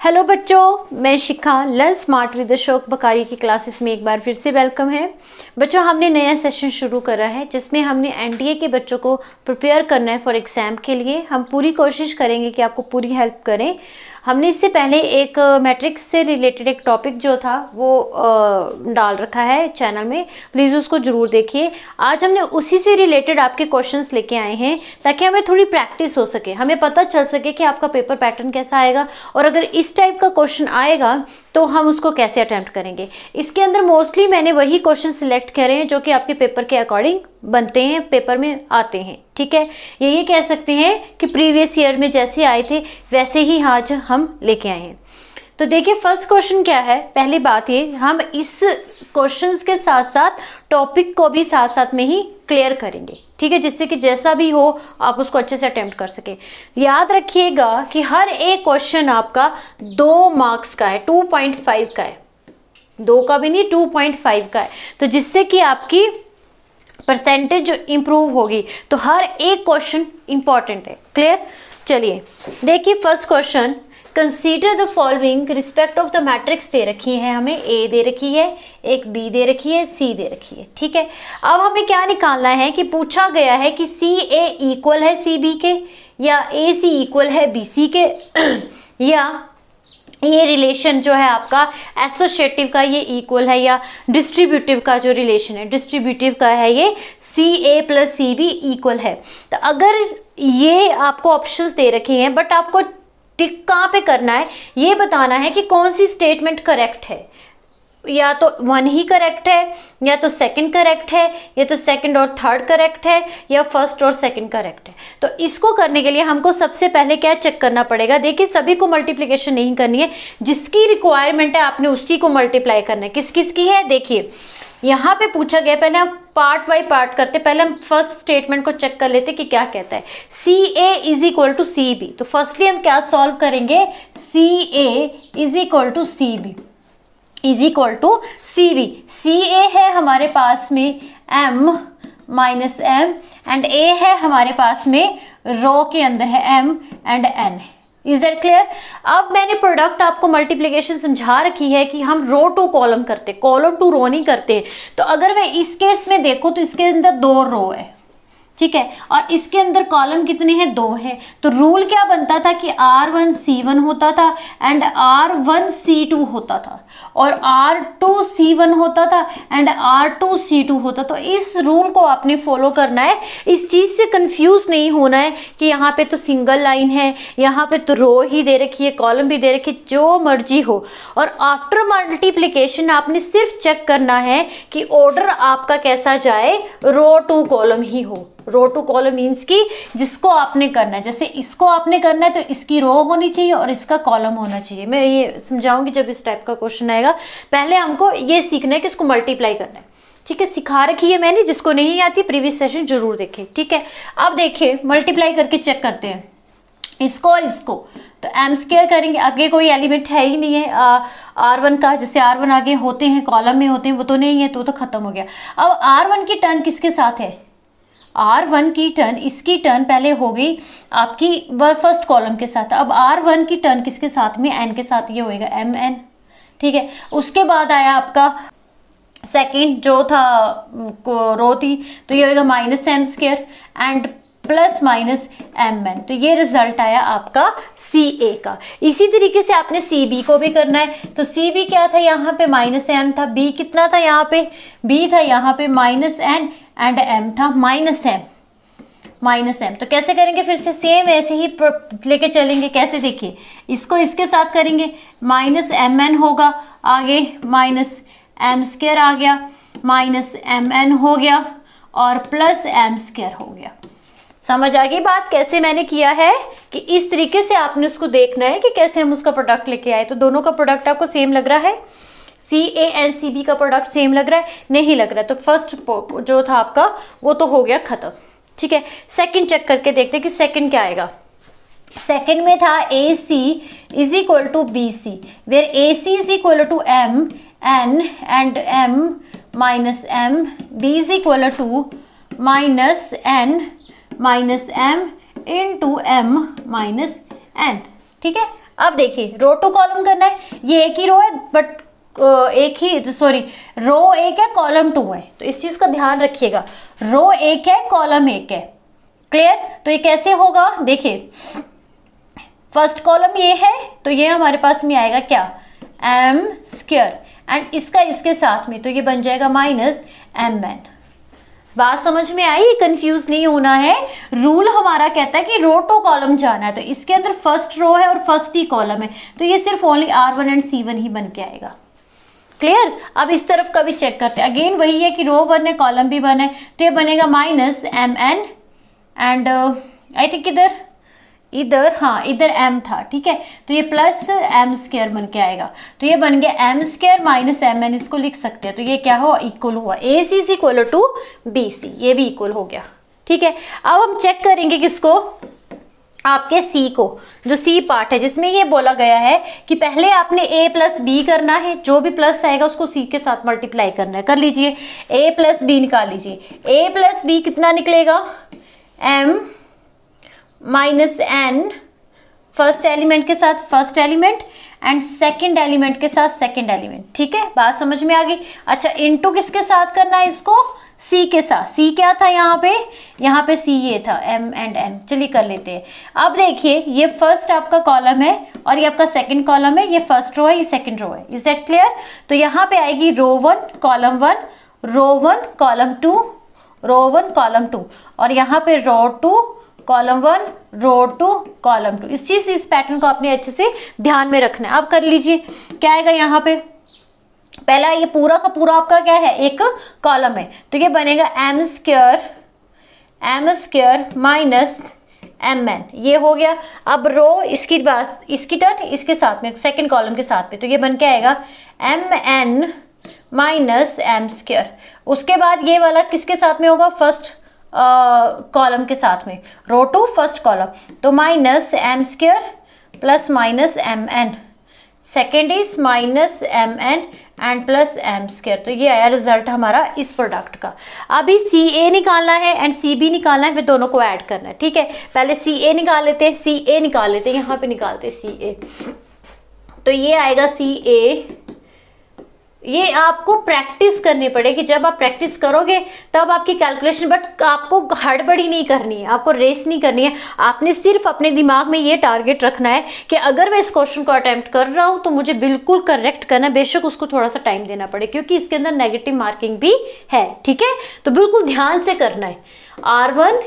Hello बच्चों, मैं शिखा learn smart with Ashok बकारी की क्लासेस में एक बार फिर से वेलकम है। बच्चों, हमने नया सेशन शुरू करा है जिसमें हमने एनडीए के बच्चों को प्रिपेयर करना है फॉर एग्ज़ाम के लिए। हम पूरी कोशिश करेंगे कि आपको पूरी हेल्प करें। हमने इससे पहले एक मैट्रिक्स से रिलेटेड एक टॉपिक जो था वो डाल रखा है चैनल में, प्लीज़ उसको ज़रूर देखिए। आज हमने उसी से रिलेटेड आपके क्वेश्चंस लेके आए हैं ताकि हमें थोड़ी प्रैक्टिस हो सके, हमें पता चल सके कि आपका पेपर पैटर्न कैसा आएगा और अगर इस टाइप का क्वेश्चन आएगा तो हम उसको कैसे अटैम्प्ट करेंगे। इसके अंदर मोस्टली मैंने वही क्वेश्चन सिलेक्ट करे हैं जो कि आपके पेपर के अकॉर्डिंग बनते हैं, पेपर में आते हैं। ठीक है, ये कह सकते हैं कि प्रीवियस ईयर में जैसे आए थे वैसे ही आज हम लेके आए हैं। तो देखिए फर्स्ट क्वेश्चन क्या है। पहली बात ये, हम इस क्वेश्चंस के साथ साथ टॉपिक को भी साथ साथ में ही क्लियर करेंगे, ठीक है, जिससे कि जैसा भी हो आप उसको अच्छे से अटेम्प्ट कर सके। याद रखिएगा कि हर एक क्वेश्चन आपका 2 मार्क्स का है, 2.5 का है, 2 का भी नहीं 2.5 का है। तो जिससे कि आपकी परसेंटेज जो इम्प्रूव होगी, तो हर एक क्वेश्चन इंपॉर्टेंट है। क्लियर? चलिए देखिए first question, consider the following respect of the matrix दे रखी है, हमें ए दे रखी है, एक बी दे रखी है, सी दे रखी है। ठीक है, अब हमें क्या निकालना है कि पूछा गया है कि सी ए इक्वल है सी बी के, या ए सी इक्वल है बी सी के, या ये रिलेशन जो है आपका एसोसिएटिव का ये इक्वल है, या डिस्ट्रीब्यूटिव का जो रिलेशन है डिस्ट्रीब्यूटिव का है ये सी ए प्लस सी बी इक्वल है। तो अगर ये आपको ऑप्शंस दे रखे हैं बट आपको टिक कहाँ पे करना है, ये बताना है कि कौन सी स्टेटमेंट करेक्ट है। या तो 1 ही करेक्ट है, या तो सेकंड करेक्ट है, या तो सेकंड और थर्ड करेक्ट है, या फर्स्ट और सेकंड करेक्ट है। तो इसको करने के लिए हमको सबसे पहले क्या चेक करना पड़ेगा। देखिए सभी को मल्टीप्लिकेशन नहीं करनी है, जिसकी रिक्वायरमेंट है आपने उसी को मल्टीप्लाई करना है। किस किस की है देखिए, यहाँ पे पूछा गया, पहले हम पार्ट बाई पार्ट करते, पहले हम फर्स्ट स्टेटमेंट को चेक कर लेते कि क्या कहता है। C A is equal to C B. तो फर्स्टली हम क्या सॉल्व करेंगे, C A is equal to C B is equal to C B. C A है हमारे पास में m minus M, and A है हमारे पास में रो के अंदर है m and n। Is that clear? अब मैंने प्रोडक्ट आपको मल्टीप्लिकेशन समझा रखी है कि हम रो टू कॉलम करते, कॉलम टू रो नहीं करते। तो अगर मैं इस केस में देखूँ तो इसके अंदर 2 रो है, ठीक है, और इसके अंदर कॉलम कितने हैं, 2 हैं। तो रूल क्या बनता था कि R1 C1 होता था एंड R1 C2 होता था, और R2 C1 होता था एंड R2 C2 होता। तो इस रूल को आपने फॉलो करना है, इस चीज़ से कंफ्यूज नहीं होना है कि यहाँ पे तो सिंगल लाइन है, यहाँ पे तो रो ही दे रखी है, कॉलम भी दे रखी है, जो मर्जी हो। और आफ्टर मल्टीप्लिकेशन आपने सिर्फ चेक करना है कि ऑर्डर आपका कैसा जाए, रो टू कॉलम ही हो। रो टू कॉलम मीन्स की जिसको आपने करना है, जैसे इसको आपने करना है तो इसकी रो होनी चाहिए और इसका कॉलम होना चाहिए। मैं ये समझाऊंगी जब इस टाइप का क्वेश्चन आएगा। पहले हमको ये सीखना है कि इसको मल्टीप्लाई करना है, ठीक है, सिखा रखी है मैंने। जिसको नहीं आती प्रीवियस सेशन जरूर देखें, ठीक है। अब देखिए मल्टीप्लाई करके चेक करते हैं इसको और इसको। तो एम स्क्वायर करेंगे, आगे कोई एलिमेंट है ही नहीं है R1 का, जैसे R1 आगे होते हैं कॉलम में होते हैं, वो तो नहीं है, तो खत्म हो गया। अब R1 की टर्न किसके साथ है, R1 की टर्न, इसकी टर्न पहले हो गई आपकी फर्स्ट कॉलम के साथ। अब R1 की टर्न किसके साथ में, n के साथ, ये होएगा mn, ठीक है। उसके बाद आया आपका सेकंड जो था रो थी, तो ये होएगा minus M square and plus minus mn। तो ये रिजल्ट आया आपका CA का। इसी तरीके से आपने CB को भी करना है। तो CB क्या था, यहाँ पे माइनस m था, B कितना था यहाँ पे, B था यहाँ पे माइनस n एंड m था माइनस m। तो कैसे करेंगे, फिर से सेम ऐसे ही लेके चलेंगे। कैसे देखिए, इसको इसके साथ करेंगे, माइनस mn होगा, आगे माइनस m स्क्वायर आ गया, माइनस mn हो गया और प्लस m स्क्वायर हो गया। समझ आ गई बात कैसे मैंने किया है, कि इस तरीके से आपने उसको देखना है कि कैसे हम उसका प्रोडक्ट लेके आए। तो दोनों का प्रोडक्ट आपको सेम लग रहा है, CA एंड CB का प्रोडक्ट सेम लग रहा है, नहीं लग रहा है, तो फर्स्ट जो था आपका वो तो हो गया खत्म, ठीक है। सेकंड चेक करके देखते हैं कि सेकंड क्या आएगा। सेकंड में था AC is equal to BC, where AC is equal to MN and M minus M, B is equal to minus N minus M into M minus N, ठीक है। अब देखिए रो टू कॉलम करना है, ये एक ही रो है बट रो एक है कॉलम 2 है, तो इस चीज का ध्यान रखिएगा, रो एक है कॉलम एक है। क्लियर? तो ये कैसे होगा, देखिए फर्स्ट कॉलम ये है तो ये हमारे पास में आएगा क्या, एम स्क्वायर, एंड इसका इसके साथ में तो ये बन जाएगा माइनस एम एन। बात समझ में आई? कंफ्यूज नहीं होना है। रूल हमारा कहता है कि रो टू कॉलम जाना है, तो इसके अंदर फर्स्ट रो है और फर्स्ट ही कॉलम है, तो ये सिर्फ ओनली R1 एंड C1 ही बन के आएगा। क्लियर? अब इस तरफ का भी चेक करते हैं, अगेन वही है कि रो 1 है कॉलम भी 1 है, तो ये बनेगा minus M N and I think इधर हाँ इधर m था, ठीक है, तो ये प्लस एम स्क्वायर बन के आएगा, तो ये बन गया M square minus M N, इसको लिख सकते हैं, तो ये क्या हुआ, इक्वल हुआ A C is equal to B C, ये भी इक्वल हो गया। ठीक है, अब हम चेक करेंगे किसको, आपके सी को, जो सी पार्ट है जिसमें ये बोला गया है कि पहले आपने a प्लस बी करना है, जो भी प्लस आएगा उसको c के साथ मल्टीप्लाई करना है। कर लीजिए, a प्लस बी निकाल लीजिए, a प्लस बी कितना निकलेगा, m minus n first element के साथ first element and second element के साथ सेकंड एलिमेंट। ठीक है, बात समझ में आ गई। अच्छा, इनटू किसके साथ करना है इसको, c के साथ। c क्या था यहाँ पे c ये था m एंड n। चलिए कर लेते हैं। अब देखिए ये फर्स्ट आपका कॉलम है और ये आपका सेकंड कॉलम है, ये फर्स्ट रो है ये सेकंड रो है। Is that clear? तो यहाँ पे आएगी रो 1 कॉलम 1, रो 1 कॉलम 2, रो 1 कॉलम 2, और यहाँ पे रो 2 कॉलम 1 रो 2 कॉलम 2। इस पैटर्न को आपने अच्छे से ध्यान में रखना है। अब कर लीजिए, क्या आएगा यहाँ पे, पहला ये पूरा का पूरा आपका क्या है, एक कॉलम है, तो ये बनेगा M square minus M N, ये हो गया। अब रो इसकी बात, इसकी टर्न इसके साथ में सेकंड कॉलम के साथ में, तो ये बन के आएगा M N minus M square. उसके बाद ये वाला किसके साथ में होगा, फर्स्ट कॉलम के साथ में, रो टू फर्स्ट कॉलम, तो minus M square plus minus M N, second is minus M N and plus M square. तो ये आया रिजल्ट हमारा इस प्रोडक्ट का। अभी सी ए निकालना है एंड सी बी निकालना है, फिर दोनों को ऐड करना है। ठीक है, पहले सी ए निकाल लेते हैं, यहाँ पे निकालते हैं सी ए, तो ये आएगा सी ए। ये आपको प्रैक्टिस करनी पड़ेगी, जब आप प्रैक्टिस करोगे तब आपकी कैलकुलेशन, बट आपको हड़बड़ी नहीं करनी है, आपको रेस नहीं करनी है। आपने सिर्फ अपने दिमाग में ये टारगेट रखना है कि अगर मैं इस क्वेश्चन को अटेम्प्ट कर रहा हूँ तो मुझे बिल्कुल करेक्ट करना है, बेशक उसको थोड़ा सा टाइम देना पड़े क्योंकि इसके अंदर नेगेटिव मार्किंग भी है। ठीक है, तो बिल्कुल ध्यान से करना है। R1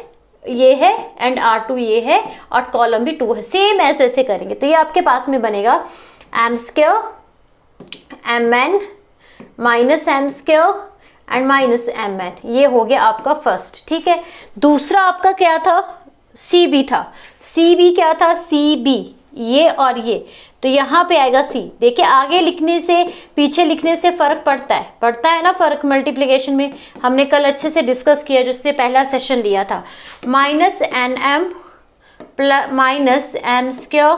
ये है एंड R2 ये है और कॉलम भी 2 है, सेम ऐसे वैसे करेंगे। तो ये आपके पास में बनेगा M square M N minus M square and minus M N, ये हो गया आपका फर्स्ट। ठीक है, दूसरा आपका क्या था, सी बी था। सी बी क्या था, सी बी ये और ये, तो यहाँ पे आएगा सी। देखिए आगे लिखने से पीछे लिखने से फर्क पड़ता है ना, फर्क मल्टीप्लिकेशन में हमने कल अच्छे से डिस्कस किया, जिससे पहला सेशन लिया था। Minus N M plus minus M square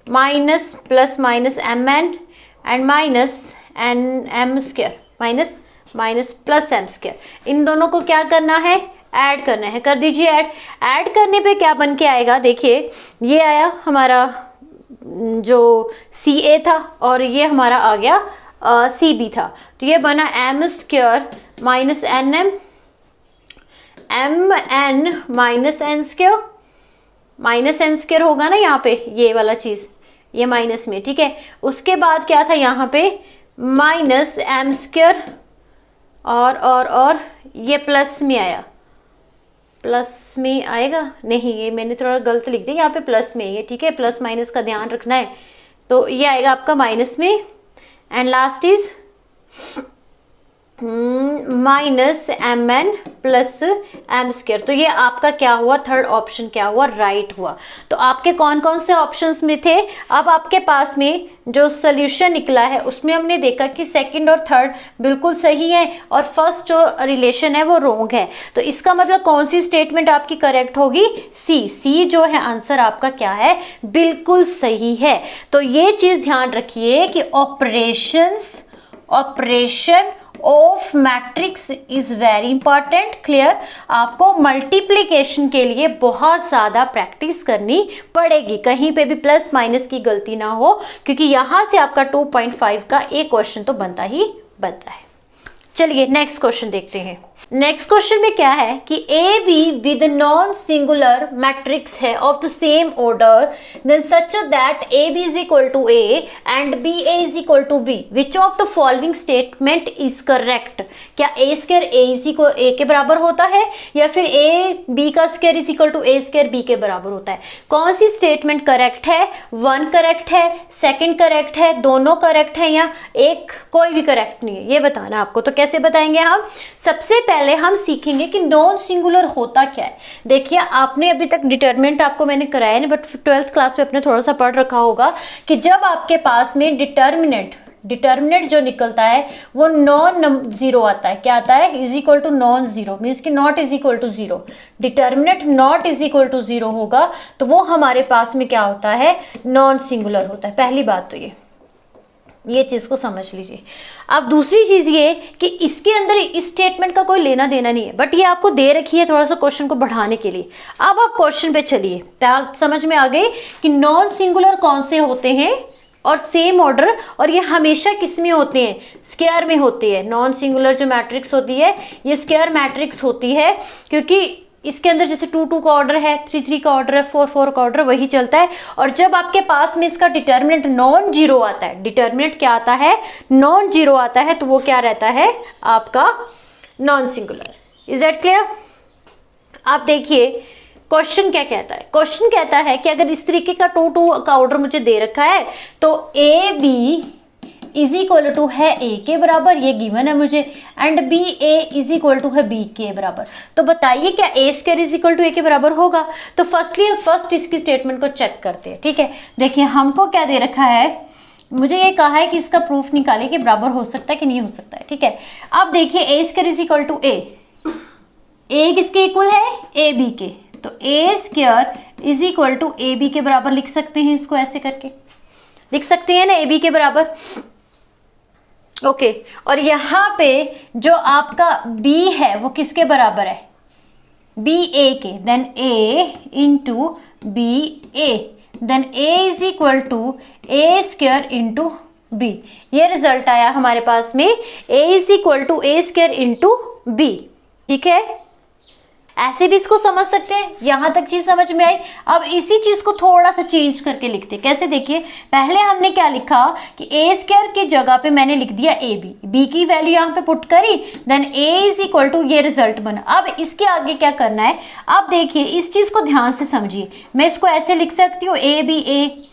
minus plus minus M N and minus N M square minus minus plus M square. इन दोनों को क्या करना है, ऐड करना है। कर दीजिए ऐड करने पे क्या बन के आएगा, देखिए ये आया हमारा जो सी ए था और ये हमारा आ गया सी बी था, तो ये बना M square minus N M N minus N square होगा ना यहाँ पे, ये वाला चीज़ ये माइनस में। ठीक है, उसके बाद क्या था यहाँ पे माइनस एम स्क्वायर और ये प्लस में आया, प्लस में आएगा नहीं, ये मैंने थोड़ा गलत लिख दिया, यहाँ पे प्लस में है। ठीक है, प्लस माइनस का ध्यान रखना है, तो ये आएगा आपका माइनस में and last is minus M N plus M square. तो ये आपका क्या हुआ, थर्ड ऑप्शन क्या हुआ, राइट हुआ। तो आपके कौन कौन से ऑप्शंस में थे, अब आपके पास में जो सोल्यूशन निकला है उसमें हमने देखा कि सेकंड और थर्ड बिल्कुल सही है और फर्स्ट जो रिलेशन है वो रॉन्ग है। तो इसका मतलब कौन सी स्टेटमेंट आपकी करेक्ट होगी, सी जो है आंसर आपका क्या है, बिल्कुल सही है। तो ये चीज़ ध्यान रखिए कि operation of matrix is very important. Clear? आपको मल्टीप्लीकेशन के लिए बहुत ज़्यादा प्रैक्टिस करनी पड़ेगी, कहीं पे भी प्लस माइनस की गलती ना हो, क्योंकि यहाँ से आपका 2.5 का एक क्वेश्चन तो बनता ही बनता है। चलिए नेक्स्ट क्वेश्चन देखते हैं। नेक्स्ट क्वेश्चन में क्या है कि A B with non singular matrix है of the same order then such that A B is equal to A and B A is equal to B, which of the following statement is correct? क्या A square A is equal A के बराबर होता है या फिर A B का square is equal to A square B के बराबर होता है? कौन सी स्टेटमेंट करेक्ट है? 1 करेक्ट है, 2 करेक्ट है, दोनों करेक्ट है या एक कोई भी करेक्ट नहीं है, ये बताना आपको। तो कैसे बताएंगे हम? सबसे पहले हम सीखेंगे कि नॉन सिंगुलर होता क्या है। देखिए आपने अभी तक डिटरमिनेंट आपको मैंने कराया नहीं, बट 12th क्लास में आपने थोड़ा सा पढ़ रखा होगा कि जब आपके पास में डिटरमिनेंट जो निकलता है वो नॉन जीरो आता है। क्या आता है? Is equal to non zero, means कि not is equal to zero. Determinant not is equal to zero होगा तो वो हमारे पास में क्या होता है? नॉन सिंगुलर होता है। पहली बात तो ये चीज़ को समझ लीजिए। अब दूसरी चीज़ ये कि इसके अंदर इस स्टेटमेंट का कोई लेना देना नहीं है, बट ये आपको दे रखी है थोड़ा सा क्वेश्चन को बढ़ाने के लिए। अब आप क्वेश्चन पे चलिए, समझ में आ गई कि नॉन सिंगुलर कौन से होते हैं और सेम ऑर्डर, और ये हमेशा किस में होते हैं? स्क्वायर में होती है। नॉन सिंगुलर जो मैट्रिक्स होती है ये स्क्वायर मैट्रिक्स होती है, क्योंकि इसके अंदर जैसे 2 का ऑर्डर है, 3 का ऑर्डर है, 4 का ऑर्डर, वही चलता है। और जब आपके पास में इसका डिटर्मिनेंट नॉन जीरो आता है, डिटर्मिनेंट क्या आता है? नॉन जीरो आता है, तो वो क्या रहता है? आपका non singular. Is that clear? आप देखिए क्वेश्चन क्या कहता है। क्वेश्चन कहता है कि अगर इस तरीके का 2 का ऑर्डर मुझे दे रखा है तो A B is equal to है ए के बराबर, ये गिवन है मुझे, and B A is equal to है बी के बराबर। तो बताइए क्या A square is equal to A के बराबर होगा? तो फर्स्ट इसकी स्टेटमेंट को चेक करते हैं। ठीक है, देखिए हमको क्या दे रखा है, मुझे ये कहा है कि इसका प्रूफ निकालिए कि बराबर हो सकता है कि नहीं हो सकता है। ठीक है, अब देखिए A square is equal to A किसके इक्वल है? ए बी के। तो A square is equal to A B के बराबर लिख सकते हैं, इसको ऐसे करके लिख सकते हैं ना, ए बी के बराबर। ओके, और यहाँ पे जो आपका b है वो किसके बराबर है? बी ए के। Then a into B A, then a is equal to A square into B. ये रिजल्ट आया हमारे पास में, a is equal to A square into B. ठीक है, ऐसे भी इसको समझ सकते हैं। यहां तक चीज समझ में आई। अब इसी चीज को थोड़ा सा चेंज करके लिखते हैं। कैसे? देखिए पहले हमने क्या लिखा कि ए स्क्वायर की जगह पे मैंने लिख दिया ए बी, बी की वैल्यू यहाँ पे पुट करी, then A is equal to, ये रिजल्ट बना। अब इसके आगे क्या करना है? अब देखिए इस चीज को ध्यान से समझिए। मैं इसको ऐसे लिख सकती हूँ, ए बी ए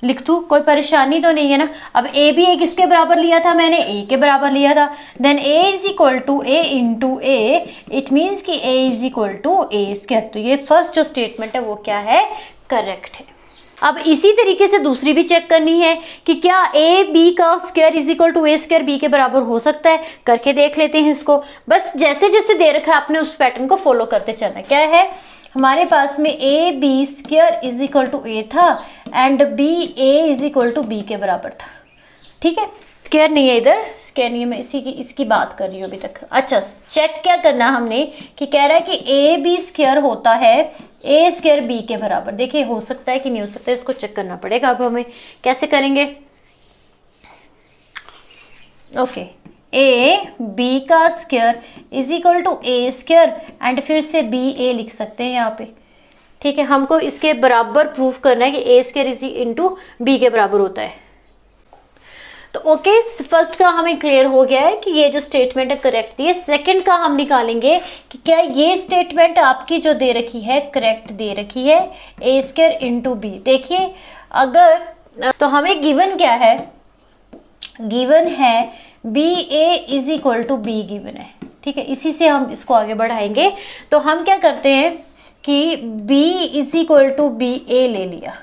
लिख दूँ, कोई परेशानी तो नहीं है ना। अब ए बी ए किसके बराबर लिया था मैंने? ए के बराबर लिया था। Then A is equal to A into A, it means कि A is equal to A square. तो ये फर्स्ट जो स्टेटमेंट है वो क्या है? करेक्ट है। अब इसी तरीके से दूसरी भी चेक करनी है कि क्या ए बी का square is equal to A square B के बराबर हो सकता है। करके देख लेते हैं इसको। बस जैसे जैसे दे रखा है आपने उस पैटर्न को फॉलो करते चलना। क्या है हमारे पास में? A B square is equal to A था and B A is equal to B के बराबर था। ठीक है, स्क्वायर नहीं है इधर, स्क्वायर नहीं है, मैं इसकी बात कर रही हूँ अभी तक। अच्छा, चेक क्या करना हमने कि कह रहा है कि ए बी स्क्वायर होता है ए स्क्वायर बी के बराबर। देखिए हो सकता है कि नहीं हो सकता है, इसको चेक करना पड़ेगा। अब हमें कैसे करेंगे? ओके, ए बी का square is equal to A square and फिर से बी ए लिख सकते हैं यहाँ पे। ठीक है, हमको इसके बराबर प्रूफ करना है कि ए स्क्वायर इज इंटू बी के बराबर होता है। तो ओके, फर्स्ट का हमें क्लियर हो गया है कि ये जो स्टेटमेंट है करेक्ट है। सेकंड का हम निकालेंगे कि क्या ये स्टेटमेंट आपकी जो दे रखी है करेक्ट दे रखी है, ए स्क्वायर इंटू बी। देखिए अगर तो हमें गिवन क्या है? गिवन है B A is equal to B given है। ठीक है, इसी से हम इसको आगे बढ़ाएंगे। तो हम क्या करते हैं कि b is equal to B A ले लिया,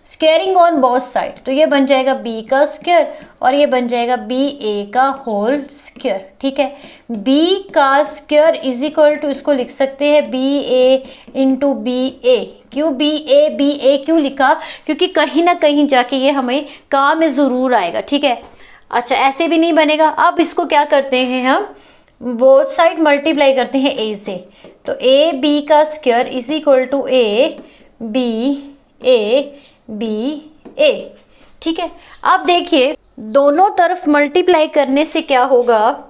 स्क्वेयरिंग ऑन बोथ साइड, तो ये बन जाएगा b का स्क्वायर और ये बन जाएगा बी ए का होल स्क्वायर। ठीक है, b का स्क्वायर इज इक्वल टू, इसको लिख सकते हैं बी ए इंटू बी ए। क्यों बी ए क्यों लिखा? क्योंकि कहीं ना कहीं जाके ये हमें काम में ज़रूर आएगा। ठीक है, अच्छा ऐसे भी नहीं बनेगा। अब इसको क्या करते हैं हम, बोथ साइड मल्टीप्लाई करते हैं a से, तो ए बी का square is equal to A B A, ठीक है। अब देखिए दोनों तरफ मल्टीप्लाई करने से क्या होगा,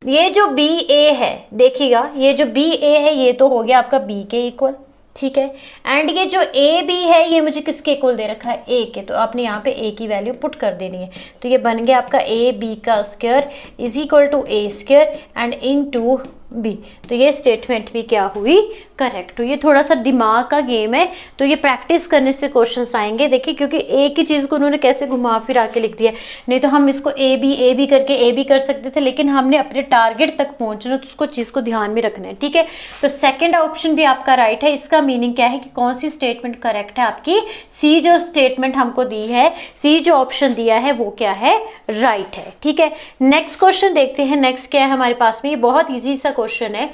ये जो बी ए है देखिएगा, ये जो बी ए है ये तो हो गया आपका बी के इक्वल, ठीक है। एंड ये जो ए बी है ये मुझे किसके इक्वल दे रखा है, ए के, तो आपने यहाँ पे ए की वैल्यू पुट कर देनी है। तो ये बन गया आपका ए बी का square is equal to A square and into B. तो ये स्टेटमेंट भी क्या हुई, करेक्ट। तो ये थोड़ा सा दिमाग का गेम है, तो ये प्रैक्टिस करने से क्वेश्चंस आएंगे। देखिए क्योंकि एक ही चीज़ को उन्होंने कैसे घुमा फिरा के लिख दिया, नहीं तो हम इसको ए बी करके ए बी कर सकते थे, लेकिन हमने अपने टारगेट तक पहुंचना तो उसको चीज़ को ध्यान में रखना है, ठीक है। तो सेकेंड ऑप्शन भी आपका राइट है। इसका मीनिंग क्या है कि कौन सी स्टेटमेंट करेक्ट है आपकी, सी जो स्टेटमेंट हमको दी है, सी जो ऑप्शन दिया है वो क्या है, राइट है, ठीक है। नेक्स्ट क्वेश्चन देखते हैं। नेक्स्ट क्या है हमारे पास में, ये बहुत ईजी सा क्वेश्चन है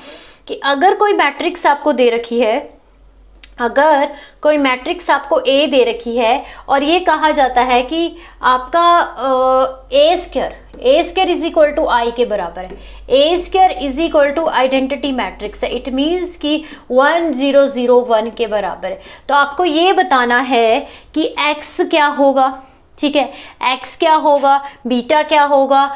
कि अगर कोई मैट्रिक्स आपको दे रखी है, अगर कोई मैट्रिक्स आपको ए दे रखी है और ये कहा जाता है कि आपका A square is equal to I के बराबर है, A square is equal to identity matrix है, इट मीन्स कि 1 0 0 1 के बराबर है। तो आपको ये बताना है कि एक्स क्या होगा, ठीक है, एक्स क्या होगा, बीटा क्या होगा,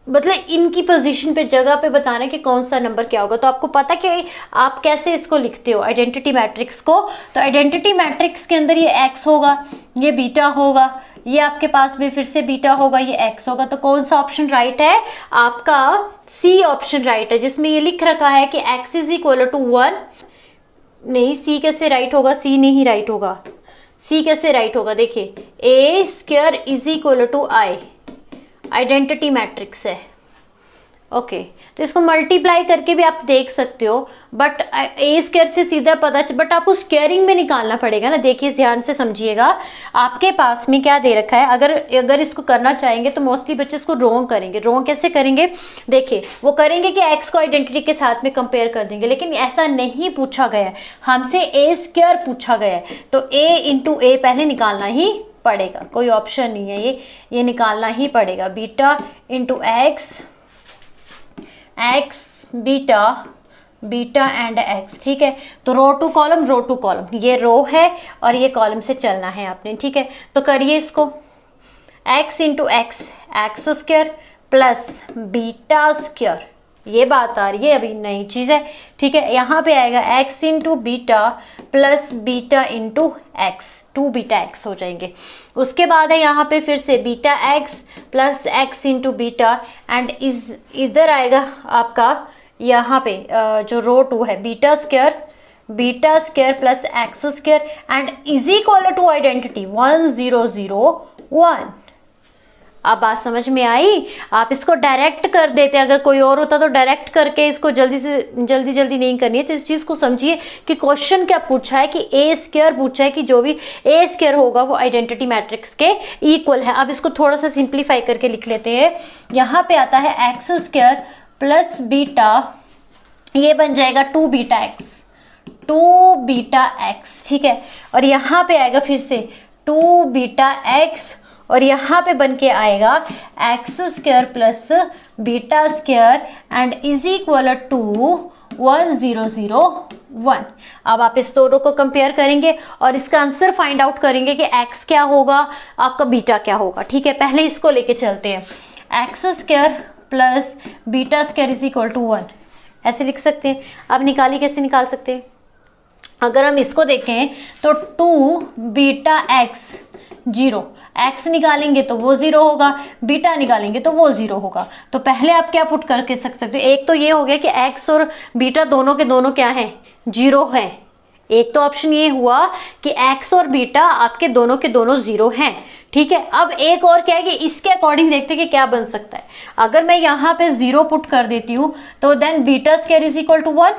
मतलब इनकी पोजीशन पे, जगह पे बताना कि कौन सा नंबर क्या होगा। तो आपको पता कि आप कैसे इसको लिखते हो आइडेंटिटी मैट्रिक्स को, तो आइडेंटिटी मैट्रिक्स के अंदर ये एक्स होगा, ये बीटा होगा, ये आपके पास में फिर से बीटा होगा, ये एक्स होगा। तो कौन सा ऑप्शन राइट है आपका, सी ऑप्शन राइट है, जिसमें ये लिख रखा है कि एक्स इज इक्वल टू 1। नहीं, सी कैसे राइट होगा, सी नहीं राइट होगा, सी कैसे राइट होगा, देखिए A square is equal to I identity matrix है, ओके। तो इसको मल्टीप्लाई करके भी आप देख सकते हो, बट ए स्क्वायर से सीधा पता बट आपको स्क्वायरिंग में निकालना पड़ेगा ना। देखिए ध्यान से समझिएगा, आपके पास में क्या दे रखा है, अगर इसको करना चाहेंगे तो मोस्टली बच्चे इसको रॉन्ग करेंगे। रॉन्ग कैसे करेंगे, देखिए वो करेंगे कि एक्स को आइडेंटिटी के साथ में कंपेयर कर देंगे, लेकिन ऐसा नहीं पूछा गया है, हमसे ए स्क्वायर पूछा गया है, तो ए इंटू ए पहले निकालना ही पड़ेगा, कोई ऑप्शन नहीं है, ये निकालना ही पड़ेगा। Beta into x, x beta and x, ठीक है। तो रो टू कॉलम, ये रो है और ये कॉलम से चलना है आपने, ठीक है। तो करिए इसको, x into x, x square plus beta square, ये बात आ रही है, अभी नई चीज़ है, ठीक है। यहाँ पे आएगा X into beta plus beta into X, 2 beta X हो जाएंगे। उसके बाद है यहाँ पे फिर से beta X plus X into beta and इधर आएगा आपका यहाँ पे जो रो 2 है beta square plus X square and is equal to identity 1 0 0 1। अब बात समझ में आई। आप इसको डायरेक्ट कर देते, अगर कोई और होता तो डायरेक्ट करके इसको जल्दी नहीं करनी है। तो इस चीज़ को समझिए कि क्वेश्चन क्या पूछा है, कि ए स्क्वायर पूछा है, कि जो भी ए स्क्वायर होगा वो आइडेंटिटी मैट्रिक्स के इक्वल है। अब इसको थोड़ा सा सिंप्लीफाई करके लिख लेते हैं। यहाँ पे आता है एक्स स्क्वायर प्लस बीटा, ये बन जाएगा 2 बीटा एक्स, ठीक है। और यहाँ पे आएगा फिर से 2 बीटा एक्स और यहाँ पे बन के आएगा X square plus beta square and is equal to 1 0 0 1। अब आप इस दोनों को कंपेयर करेंगे और इसका आंसर फाइंड आउट करेंगे कि एक्स क्या होगा, आपका बीटा क्या होगा, ठीक है। पहले इसको लेके चलते हैं, X square plus beta square is equal to 1, ऐसे लिख सकते हैं। अब निकालिए, कैसे निकाल सकते हैं, अगर हम इसको देखें तो 2 बीटा एक्स 0, एक्स निकालेंगे तो वो 0 होगा, बीटा निकालेंगे तो वो 0 होगा। तो पहले आप क्या पुट करके सकते हो, एक तो ये हो गया कि एक्स और बीटा दोनों के दोनों क्या है, 0 है। एक तो ऑप्शन ये हुआ कि एक्स और बीटा आपके दोनों के दोनों 0 हैं, ठीक है। अब एक और क्या है कि इसके अकॉर्डिंग देखते हैं कि क्या बन सकता है। अगर मैं यहाँ पे 0 पुट कर देती हूँ तो then beta square is equal to 1,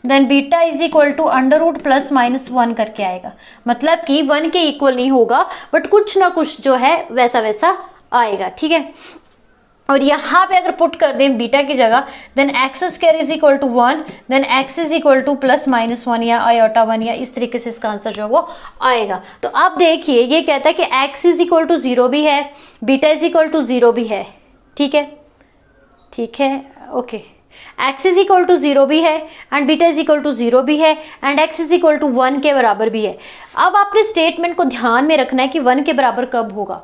then beta is equal to under root plus minus 1 करके आएगा। मतलब कि 1 के इक्वल नहीं होगा बट कुछ ना कुछ जो है वैसा वैसा आएगा, ठीक है। और यहाँ पे अगर पुट कर दें बीटा की जगह, then X square is equal to 1, then X is equal to plus minus 1 या आयोटा 1, या इस तरीके से इसका आंसर जो है वो आएगा। तो अब देखिए ये कहता है कि एक्स इज इक्वल टू 0 भी है, बीटा इज इक्वल टू 0 भी है, ठीक है, ठीक है, okay. x is equal to 0 भी है and beta is equal to 0 भी है and x is equal to 1 के बराबर भी है। अब आपने स्टेटमेंट को ध्यान में रखना है कि 1 के बराबर कब होगा।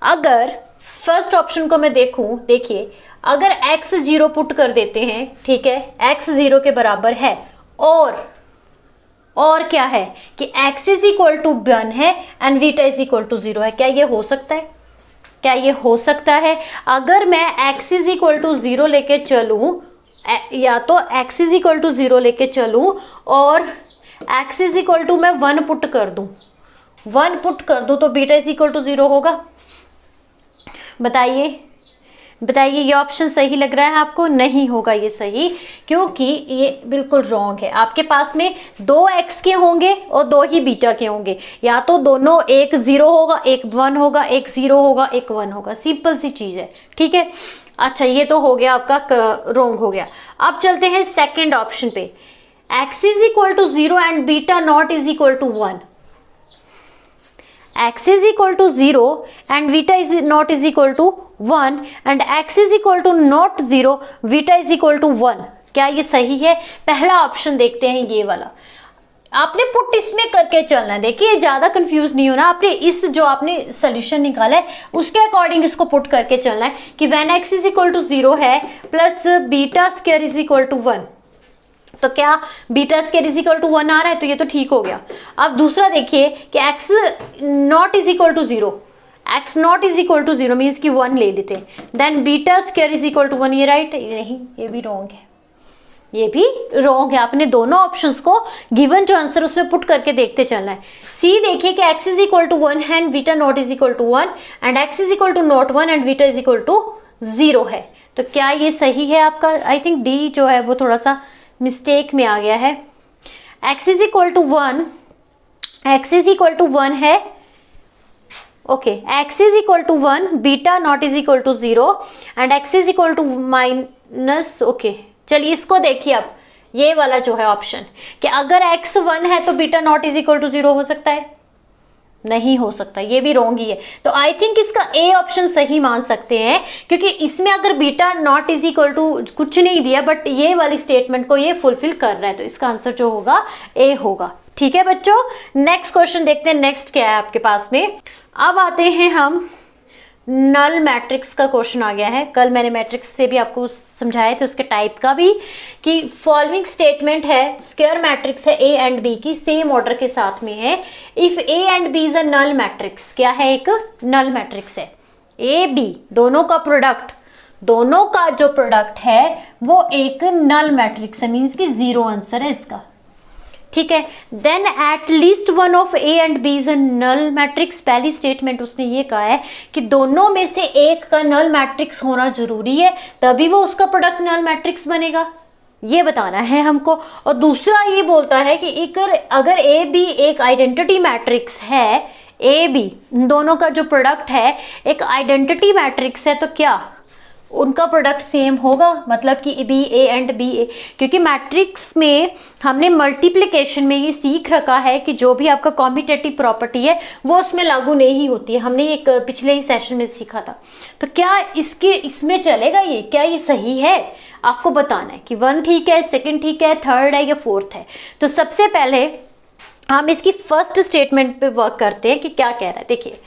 अगर फर्स्ट ऑप्शन को मैं देखूं, देखिए अगर x 0 पुट कर देते हैं, ठीक है, x 0 के बराबर है और क्या है कि x इज इक्वल टू 1 है and beta is equal to 0 है। क्या ये हो सकता है? क्या ये हो सकता है? अगर मैं x इज इक्वल टू 0 लेके चलूं, या तो x इज इक्वल टू 0 लेके चलूं और x इज इक्वल टू मैं 1 पुट कर दूं, 1 पुट कर दूं तो बीटा इज इक्वल टू 0 होगा। बताइए बताइए, ये ऑप्शन सही लग रहा है आपको? नहीं होगा ये सही, क्योंकि ये बिल्कुल रॉन्ग है। आपके पास में 2 x के होंगे और 2 ही बीटा के होंगे, या तो दोनों एक 0 होगा, एक 1 होगा, एक 0 होगा, एक 1 होगा। सिंपल सी चीज है, ठीक है। अच्छा, ये तो हो गया आपका रॉन्ग हो गया। अब चलते हैं सेकंड ऑप्शन पे, x is equal to 0 and beta not is equal to 1। x is equal to 0 and beta is not is equal to 1 and x is equal to not 0, beta is equal to 1। क्या ये सही है? पहला option देखते हैं, ये वाला। आपने पुट इसमें करके चलना है। देखिए ज़्यादा कंफ्यूज नहीं होना, आपने इस जो आपने सोल्यूशन निकाला है उसके अकॉर्डिंग इसको पुट करके चलना है कि when x is equal to 0 है plus beta square is equal to 1, तो क्या beta square is equal to 1 आ रहा है, तो ये तो ठीक हो गया। अब दूसरा देखिए कि x not is equal to 0, x not is equal to 0 means कि 1 ले लेते हैं, then beta square is equal to 1। ये राइट? नहीं, ये भी रॉन्ग है, ये भी रॉन्ग है। आपने दोनों ऑप्शंस को गिवन जो आंसर उसमें पुट करके देखते चलना है। सी देखिए कि x इज इक्वल टू 1 है and beta not is equal to 1 and x is equal to not 1 and beta is equal to 0 है। तो क्या ये सही है आपका? आई थिंक डी जो है वो थोड़ा सा मिस्टेक में आ गया है। x is equal to 1, x is equal to 1 है, okay, x is equal to 1, beta not is equal to 0 and x is equal to minus, okay. चलिए इसको देखिए, अब ये वाला जो है ऑप्शन कि अगर x 1 है तो beta not is equal to 0 हो सकता है? नहीं हो सकता, ये भी रॉन्ग ही है। तो आई थिंक इसका ए ऑप्शन सही मान सकते हैं, क्योंकि इसमें अगर beta not is equal to कुछ नहीं दिया बट ये वाली स्टेटमेंट को ये फुलफिल कर रहा है, तो इसका आंसर जो होगा ए होगा। ठीक है बच्चों, नेक्स्ट क्वेश्चन देखते हैं। नेक्स्ट क्या है आपके पास में? अब आते हैं हम नल मैट्रिक्स का क्वेश्चन आ गया है। कल मैंने मैट्रिक्स से भी आपको समझाया था, उसके टाइप का भी, कि फॉलोइंग स्टेटमेंट है, स्क्वायर मैट्रिक्स है ए एंड बी की, सेम ऑर्डर के साथ में है। If A and B is a null matrix, क्या है? एक नल मैट्रिक्स है। ए बी दोनों का प्रोडक्ट, दोनों का जो प्रोडक्ट है वो एक नल मैट्रिक्स है, मीन्स कि 0 आंसर है इसका। ठीक है, then at least one of A and B is a null matrix. पहली स्टेटमेंट उसने ये कहा है कि दोनों में से एक का नल मैट्रिक्स होना जरूरी है, तभी वो उसका प्रोडक्ट नल मैट्रिक्स बनेगा, ये बताना है हमको। और दूसरा ये बोलता है कि अगर ए बी एक आइडेंटिटी मैट्रिक्स है, ए बी दोनों का जो प्रोडक्ट है एक आइडेंटिटी मैट्रिक्स है, तो क्या उनका प्रोडक्ट सेम होगा? मतलब कि बी ए एंड बी ए, क्योंकि मैट्रिक्स में हमने मल्टीप्लिकेशन में ये सीख रखा है कि जो भी आपका कॉम्पिटेटिव प्रॉपर्टी है वो उसमें लागू नहीं होती है, हमने ये पिछले ही सेशन में सीखा था। तो क्या इसमें चलेगा ये? क्या ये सही है? आपको बताना है कि 1 ठीक है, 2 ठीक है, 3 है या 4 है। तो सबसे पहले हम इसकी फर्स्ट स्टेटमेंट पे वर्क करते हैं कि क्या कह रहा है। देखिए,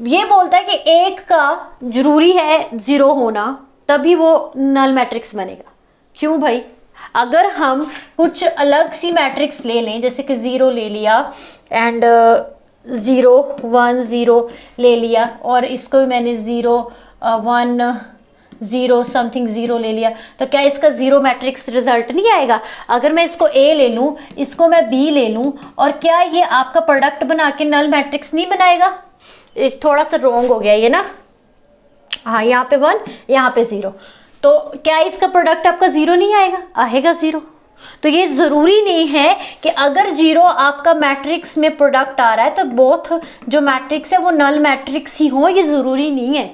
ये बोलता है कि एक का जरूरी है 0 होना, तभी वो नल मैट्रिक्स बनेगा। क्यों भाई? अगर हम कुछ अलग सी मैट्रिक्स ले लें, जैसे कि 0 ले लिया एंड 0 1 0 ले लिया, और इसको मैंने 0 1 0 समथिंग 0 ले लिया, तो क्या इसका 0 मैट्रिक्स रिजल्ट नहीं आएगा? अगर मैं इसको A ले लूँ, इसको मैं B ले लूँ, और क्या ये आपका प्रोडक्ट बना के नल मैट्रिक्स नहीं बनाएगा? थोड़ा सा रॉन्ग हो गया ये ना। हाँ, यहाँ पे 1, यहाँ पे 0, तो क्या इसका प्रोडक्ट आपका 0 नहीं आएगा? आएगा 0। तो ये ज़रूरी नहीं है कि अगर 0 आपका मैट्रिक्स में प्रोडक्ट आ रहा है तो बोथ जो मैट्रिक्स है वो नल मैट्रिक्स ही हो, ये ज़रूरी नहीं है।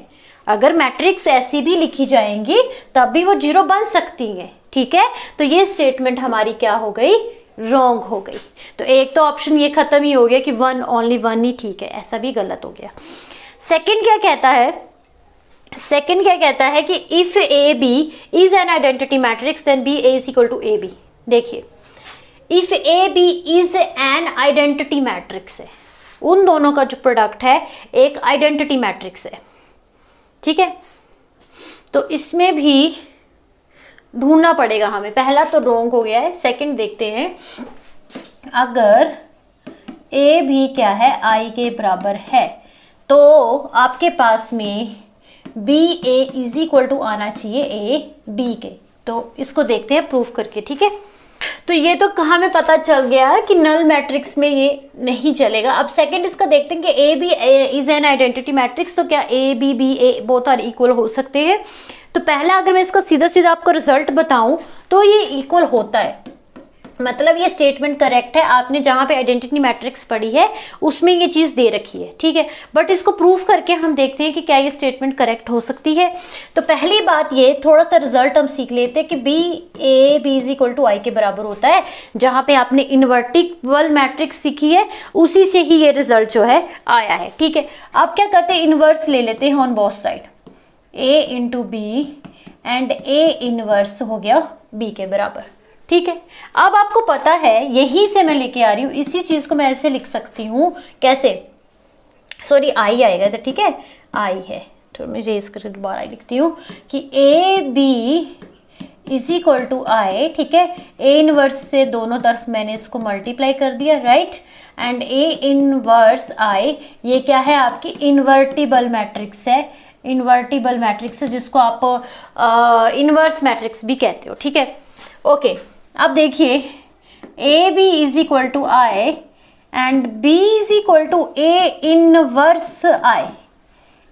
अगर मैट्रिक्स ऐसी भी लिखी जाएंगी तब भी वो 0 बन सकती है। ठीक है, तो ये स्टेटमेंट हमारी क्या हो गई? रॉन्ग हो गई। तो एक तो ऑप्शन ये खत्म ही हो गया कि 1 ओनली 1 ही ठीक है, ऐसा भी गलत हो गया। सेकंड क्या कहता है? सेकंड क्या कहता है कि if A B is an identity matrix then B A is equal to A B. देखिए, if A B is an identity matrix है, उन दोनों का जो प्रोडक्ट है एक आइडेंटिटी मैट्रिक्स है, ठीक है। तो इसमें भी ढूंढना पड़ेगा हमें। पहला तो रॉन्ग हो गया है, सेकंड देखते हैं। अगर ए भी क्या है, आई के बराबर है, तो आपके पास में B A is equal to आना चाहिए ए बी के। तो इसको देखते हैं प्रूफ करके, ठीक है। तो ये तो हमें पता चल गया कि नल मैट्रिक्स में ये नहीं चलेगा। अब सेकंड इसका देखते हैं कि A B is an identity matrix, तो क्या A B B A both are equal हो सकते हैं। तो पहला अगर मैं इसका सीधा सीधा आपको रिजल्ट बताऊं तो ये इक्वल होता है, मतलब ये स्टेटमेंट करेक्ट है। आपने जहां पे आइडेंटिटी मैट्रिक्स पढ़ी है उसमें ये चीज दे रखी है, ठीक है। बट इसको प्रूफ करके हम देखते हैं कि क्या ये स्टेटमेंट करेक्ट हो सकती है। तो पहली बात ये, थोड़ा सा रिजल्ट हम सीख लेते हैं कि B A B is equal to I के बराबर होता है। जहां पे आपने इन्वर्टिबल मैट्रिक्स सीखी है उसी से ही ये रिजल्ट जो है आया है, ठीक है। अब क्या करते हैं, इनवर्स ले लेते हैं on both side, A into B and A inverse हो गया बी के बराबर, ठीक है। अब आपको पता है, यही से मैं लेके आ रही हूँ, इसी चीज को मैं ऐसे लिख सकती हूँ, कैसे, सॉरी आई आएगा इधर, ठीक है, आई है तो मैं रेज करके दोबारा लिखती हूँ कि A B is equal to I, ठीक है। ए इनवर्स से दोनों तरफ मैंने इसको मल्टीप्लाई कर दिया, राइट, एंड ए इनवर्स आई, ये क्या है, आपकी इन्वर्टिबल मैट्रिक्स है। इन्वर्टिबल मैट्रिक्स है जिसको आप इनवर्स मैट्रिक्स भी कहते हो, ठीक है, ओके। अब देखिए, A B is equal to I and B is equal to A inverse I,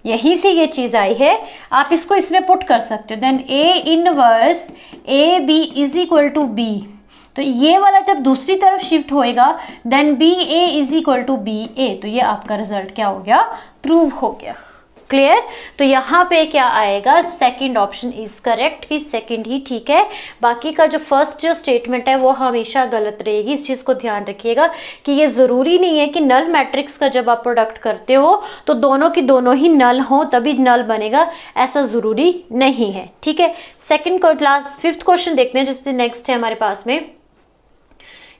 यही से ये चीज आई है। आप इसको इसमें पुट कर सकते हो, then A inverse A B is equal to B. तो ये वाला जब दूसरी तरफ शिफ्ट होएगा then B A is equal to B A, तो ये आपका रिजल्ट क्या हो गया, प्रूव हो गया। क्लियर। तो यहाँ पे क्या आएगा, सेकंड ऑप्शन इज करेक्ट, कि सेकंड ही ठीक है। बाकी का जो फर्स्ट जो स्टेटमेंट है वो हमेशा गलत रहेगी। इस चीज़ को ध्यान रखिएगा कि ये ज़रूरी नहीं है कि नल मैट्रिक्स का जब आप प्रोडक्ट करते हो तो दोनों की दोनों ही नल हो तभी नल बनेगा, ऐसा ज़रूरी नहीं है, ठीक है। सेकेंड को लास्ट फिफ्थ क्वेश्चन देखते हैं जिससे नेक्स्ट है हमारे पास में।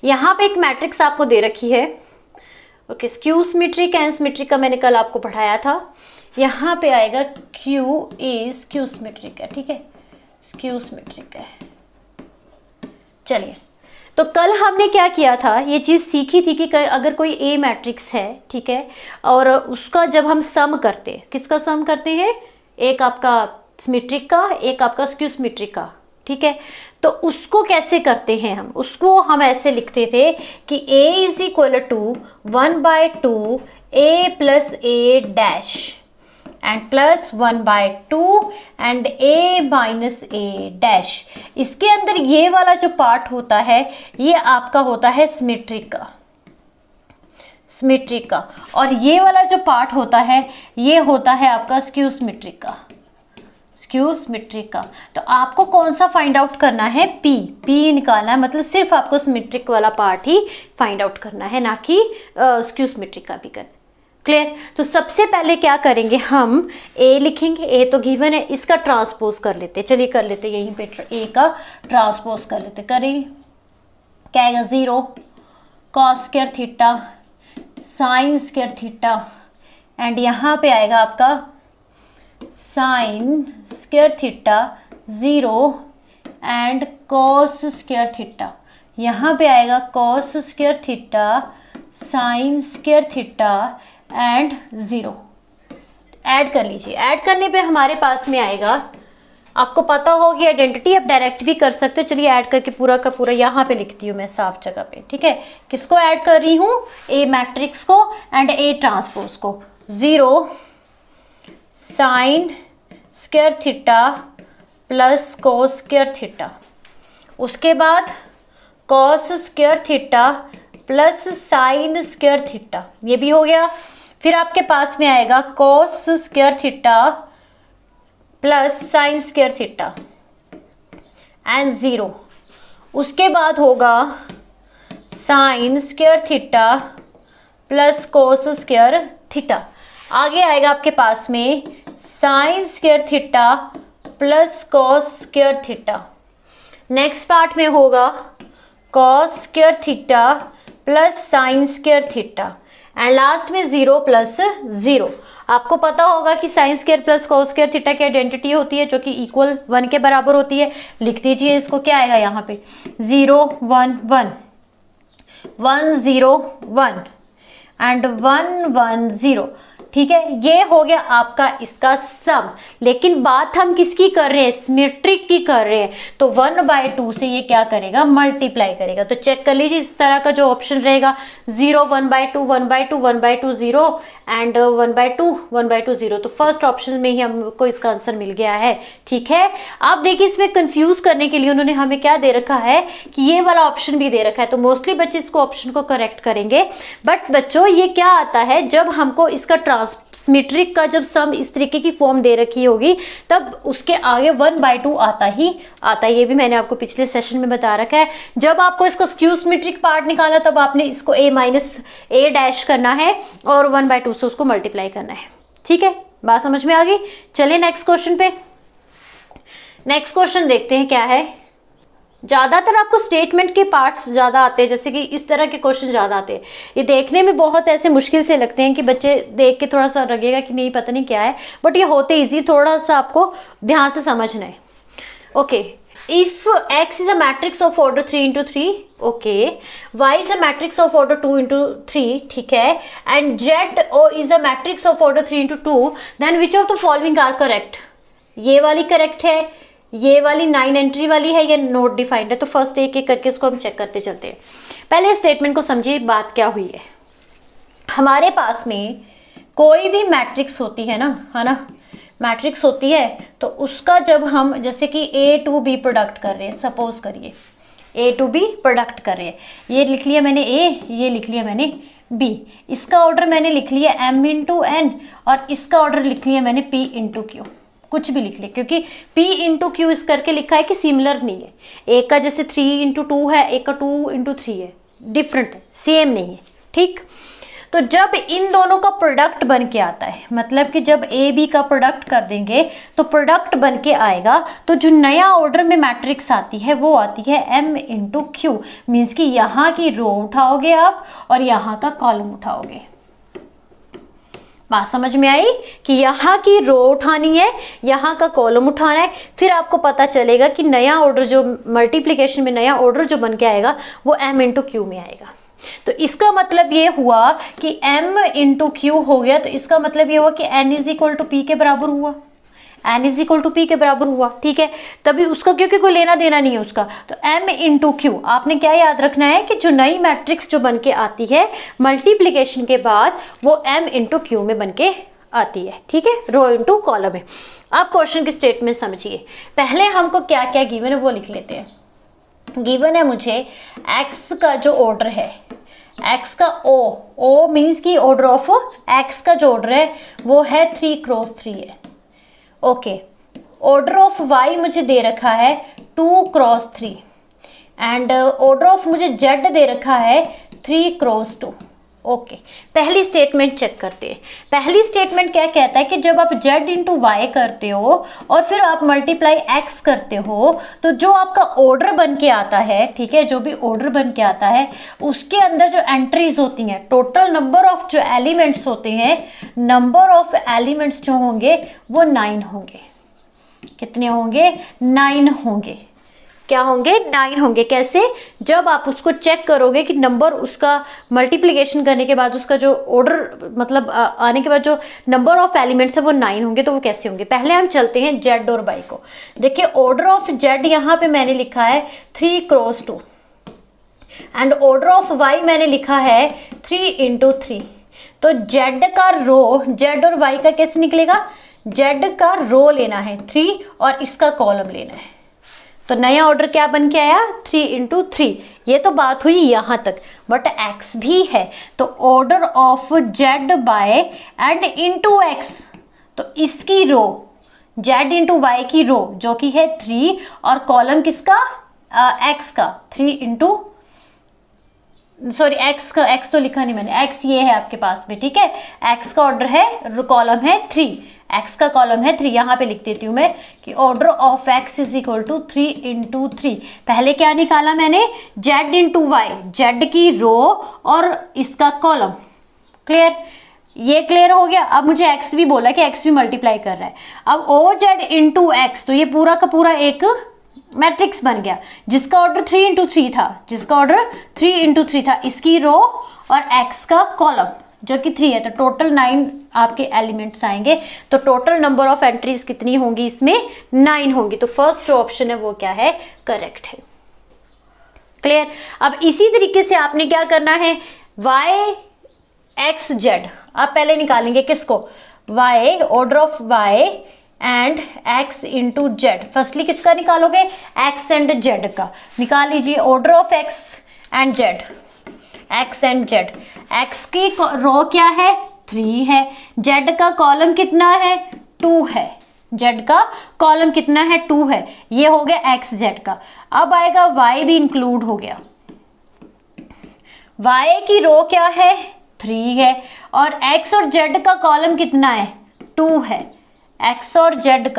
यहाँ पे एक मैट्रिक्स आपको दे रखी है, okay, skew symmetric and symmetric का मैंने कल आपको पढ़ाया था। यहाँ पे आएगा Q इज स्क्यू सिमेट्रिक है, ठीक है, स्क्यू सिमेट्रिक है। चलिए, तो कल हमने क्या किया था, ये चीज़ सीखी थी कि अगर कोई A मैट्रिक्स है, ठीक है, और उसका जब हम सम करते हैं, किसका सम करते हैं, एक आपका सिमेट्रिक का, एक आपका स्क्यू सिमेट्रिक का, ठीक है। तो उसको कैसे करते हैं हम, उसको हम ऐसे लिखते थे कि A is equal to 1/2 A plus A dash and plus 1/2 and A minus A dash. इसके अंदर ये वाला जो पार्ट होता है ये आपका होता है सिमेट्रिक का, सिमेट्रिक का, और ये वाला जो पार्ट होता है ये होता है आपका स्क्यू सिमेट्रिक का, स्क्यू सिमेट्रिक का। तो आपको कौन सा फाइंड आउट करना है, P निकालना है, मतलब सिर्फ आपको सिमेट्रिक वाला पार्ट ही फाइंड आउट करना है, ना कि स्क्यू सिमेट्रिक का भी करना। क्लियर। तो सबसे पहले क्या करेंगे, हम A लिखेंगे, A तो गिवन है, इसका ट्रांसपोज कर लेते, चलिए कर लेते, यहीं पे A का ट्रांसपोज कर लेते, करें क्या आएगा, 0 cos square theta sine square theta and यहाँ पे आएगा आपका sign square theta 0 and cos square theta, यहाँ पे आएगा cos square theta sine square theta and 0। Add कर लीजिए, ऐड करने पे हमारे पास में आएगा, आपको पता होगी आइडेंटिटी, आप डायरेक्ट भी कर सकते हो। चलिए ऐड करके पूरा का पूरा यहाँ पे लिखती हूँ मैं साफ जगह पे, ठीक है। किसको ऐड कर रही हूँ, A मैट्रिक्स को एंड A ट्रांसपोज को। 0 sign square theta plus cos square theta, उसके बाद cos square theta plus sine square theta, ये भी हो गया। फिर आपके पास में आएगा cos square theta plus sine square theta and 0। उसके बाद होगा sign square theta plus cos square theta. आगे आएगा आपके पास में sign square theta plus cos square theta. Next part में होगा cos square theta plus sine square theta and last में 0 प्लस 0। आपको पता होगा कि sine square plus cos square theta की आइडेंटिटी होती है जो कि इक्वल 1 के बराबर होती है। लिख दीजिए इसको, क्या आएगा यहाँ पे 0 1 1 1 0 1 एंड 1 1 0। ठीक है, ये हो गया आपका इसका सम। लेकिन बात हम किसकी कर रहे हैं, सिमेट्रिक की कर रहे हैं, तो 1/2 से ये क्या करेगा, मल्टीप्लाई करेगा। तो चेक कर लीजिए इस तरह का जो ऑप्शन रहेगा 0 1/2 1/2 1/2 0 एंड 1/2 1/2 0। तो फर्स्ट ऑप्शन में ही हमको इसका आंसर मिल गया है। ठीक है, आप देखिए इसमें कंफ्यूज करने के लिए उन्होंने हमें क्या दे रखा है कि ये वाला ऑप्शन भी दे रखा है, तो मोस्टली बच्चे इसको ऑप्शन को करेक्ट करेंगे। बट बच्चों ये क्या आता है, जब हमको इसका सिमेट्रिक का जब सम इस तरीके की फॉर्म दे रखी होगी तब उसके आगे 1/2 आता ही आता है। ये भी मैंने आपको पिछले सेशन में बता रखा है। जब आपको इसको स्क्यू सिमेट्रिक पार्ट निकालना तब आपने इसको a माइनस a डैश करना है और 1/2 से उसको मल्टीप्लाई करना है। ठीक है, बात समझ में आ गई। चलिए नेक्स्ट क्वेश्चन पे। नेक्स्ट क्वेश्चन देखते हैं क्या है। ज़्यादातर आपको स्टेटमेंट के पार्ट्स ज़्यादा आते हैं, जैसे कि इस तरह के क्वेश्चन ज़्यादा आते हैं। ये देखने में बहुत ऐसे मुश्किल से लगते हैं कि बच्चे देख के थोड़ा सा लगेगा कि नहीं पता नहीं क्या है, बट ये होते इजी, थोड़ा सा आपको ध्यान से समझना है। Okay, if x is a matrix of order 3 into 3, okay, y is a matrix of order 2 into 3, ठीक है, and z is a matrix of order 3 into 2, then which of the following are correct? ये वाली correct है, ये वाली 9 entry वाली है, ये नोट डिफाइंड है। तो फर्स्ट एक एक करके इसको हम चेक करते चलते हैं। पहले स्टेटमेंट को समझिए, बात क्या हुई है। हमारे पास में कोई भी मैट्रिक्स होती है ना, है ना, मैट्रिक्स होती है, तो उसका जब हम जैसे कि A to B प्रोडक्ट कर रहे हैं, सपोज करिए A to B प्रोडक्ट कर रहे हैं, ये लिख लिया मैंने A, ये लिख लिया मैंने B, इसका ऑर्डर मैंने लिख लिया M into N और इसका ऑर्डर लिख लिया मैंने P into Q, कुछ भी लिख लिया, क्योंकि P into Q इस करके लिखा है कि सिमिलर नहीं है। एक का जैसे 3 into 2 है, एक का 2 into 3 है, डिफरेंट है, सेम नहीं है। ठीक, तो जब इन दोनों का प्रोडक्ट बन के आता है, मतलब कि जब ए बी का प्रोडक्ट कर देंगे तो प्रोडक्ट बन के आएगा, तो जो नया ऑर्डर में मैट्रिक्स आती है वो आती है M into Q, मीन्स कि यहाँ की रो उठाओगे आप और यहाँ का कॉलम उठाओगे। बात समझ में आई कि यहाँ की रो उठानी है, यहाँ का कॉलम उठाना है, फिर आपको पता चलेगा कि नया ऑर्डर जो मल्टीप्लिकेशन में नया ऑर्डर जो बन के आएगा वो M into Q में आएगा। तो इसका मतलब ये हुआ कि M into Q हो गया, तो इसका मतलब ये हुआ कि N is equal to P के बराबर हुआ, N is equal to P के बराबर हुआ। ठीक है, तभी उसका क्योंकि कोई लेना देना नहीं है उसका, तो M into Q आपने क्या याद रखना है कि जो नई मैट्रिक्स जो बन के आती है मल्टीप्लिकेशन के बाद वो M into Q में बन के आती है। ठीक है, रो इंटू कॉलम है। आप क्वेश्चन की स्टेटमेंट समझिए। पहले हमको क्या क्या गिवन है वो लिख लेते हैं। गिवन है मुझे x का जो ऑर्डर है, x का o मीन्स की ऑर्डर ऑफ x का जो ऑर्डर है वो है 3 क्रॉस 3 है। ओके, ऑर्डर ऑफ y मुझे दे रखा है 2 क्रॉस 3 एंड ऑर्डर ऑफ मुझे z दे रखा है 3 क्रॉस 2। ओके, पहली स्टेटमेंट चेक करते हैं। पहली स्टेटमेंट क्या कहता है कि जब आप z इंटू वाई करते हो और फिर आप मल्टीप्लाई x करते हो, तो जो आपका ऑर्डर बन के आता है, ठीक है, जो भी ऑर्डर बन के आता है उसके अंदर जो एंट्रीज होती हैं, टोटल नंबर ऑफ जो एलिमेंट्स होते हैं, नंबर ऑफ एलिमेंट्स जो होंगे वो 9 होंगे। कितने होंगे? 9 होंगे। क्या होंगे? 9 होंगे। कैसे? जब आप उसको चेक करोगे कि नंबर उसका मल्टीप्लिकेशन करने के बाद उसका जो ऑर्डर मतलब आने के बाद जो नंबर ऑफ एलिमेंट्स है वो 9 होंगे। तो वो कैसे होंगे? पहले हम चलते हैं जेड और वाई को। देखिए ऑर्डर ऑफ जेड यहाँ पे मैंने लिखा है 3 cross 2 and order of Y मैंने लिखा है 3 इंटू 3। तो जेड का रो, जेड और वाई का कैसे निकलेगा? जेड का रो लेना है 3 और इसका कॉलम लेना है। तो नया ऑर्डर क्या बन के आया? 3 इंटू 3। ये तो बात हुई यहाँ तक, बट x भी है तो order of z by and into x, तो इसकी रो z इंटू वाई की रो जो कि है 3 और कॉलम किसका? x का 3 इंटू सॉरी एक्स तो लिखा नहीं मैंने, एक्स ये है आपके पास में, ठीक है। एक्स का ऑर्डर है, कॉलम है 3, एक्स का कॉलम है 3। यहाँ पे लिख देती हूँ मैं कि order of X is equal to 3 into 3। पहले क्या निकाला मैंने, जेड इंटू वाई, जेड की रो और इसका कॉलम। क्लियर, ये क्लियर हो गया। अब मुझे एक्स भी बोला कि एक्स भी मल्टीप्लाई कर रहा है। अब ओ जेड इंटू एक्स, तो ये पूरा का पूरा एक मैट्रिक्स बन गया जिसका ऑर्डर 3 इंटू 3 था, जिसका ऑर्डर 3 इंटू 3 था, इसकी रो और एक्स का कॉलम जो कि 3 है। तो टोटल 9 आपके एलिमेंट्स आएंगे। तो टोटल नंबर ऑफ एंट्रीज कितनी होंगी इसमें, 9 होंगी। तो फर्स्ट जो ऑप्शन है वो क्या है, करेक्ट है। क्लियर। अब इसी तरीके से आपने क्या करना है, वाई एक्स जेड आप पहले निकालेंगे किसको, Y, order of Y and X into Z. Firstly किसका निकालोगे, एक्स एंड जेड का निकाल लीजिए। Order of X and Z, X and Z. X की रो क्या है, 3 है। जेड का कॉलम कितना है, 2 है। जेड का कॉलम कितना है, 2 है। ये हो गया एक्स जेड का। अब आएगा वाई भी इंक्लूड हो गया। वाई की रो क्या है, 3 है और एक्स और जेड का कॉलम कितना है, 2 है। एक्स और जेड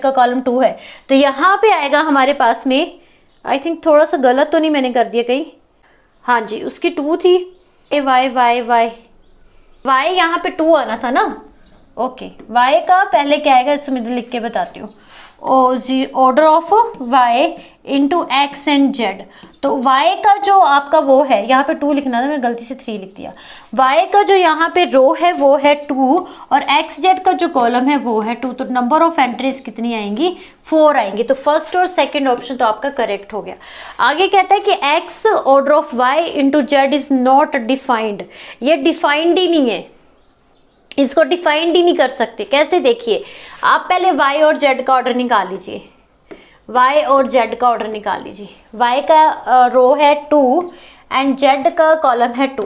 का कॉलम 2 है। तो यहाँ पे आएगा हमारे पास में, आई थिंक थोड़ा सा गलत तो नहीं मैंने कर दिया कहीं, हाँ जी उसकी 2 थी। वाई वाई वाई वाई यहाँ पे 2 आना था ना। ओके, वाई का पहले क्या आएगा इसमें लिख के बताती हूँ। Order of Y into X and Z. तो वाई का जो आपका वो है, यहाँ पे 2 लिखना था, मैं गलती से 3 लिख दिया। वाई का जो यहाँ पे रो है वो है 2 और एक्स जेड का जो कॉलम है वो है 2। तो नंबर ऑफ एंट्रीज कितनी आएंगी, 4 आएंगी। तो फर्स्ट और सेकंड ऑप्शन तो आपका करेक्ट हो गया। आगे कहता है कि X order of Y into Z is not defined. ये डिफाइंड ही नहीं है, इसको डिफाइंड ही नहीं कर सकते। कैसे, देखिए आप पहले y और z का ऑर्डर निकाल लीजिए, y और z का ऑर्डर निकाल लीजिए। y का रो है 2 एंड z का कॉलम है 2,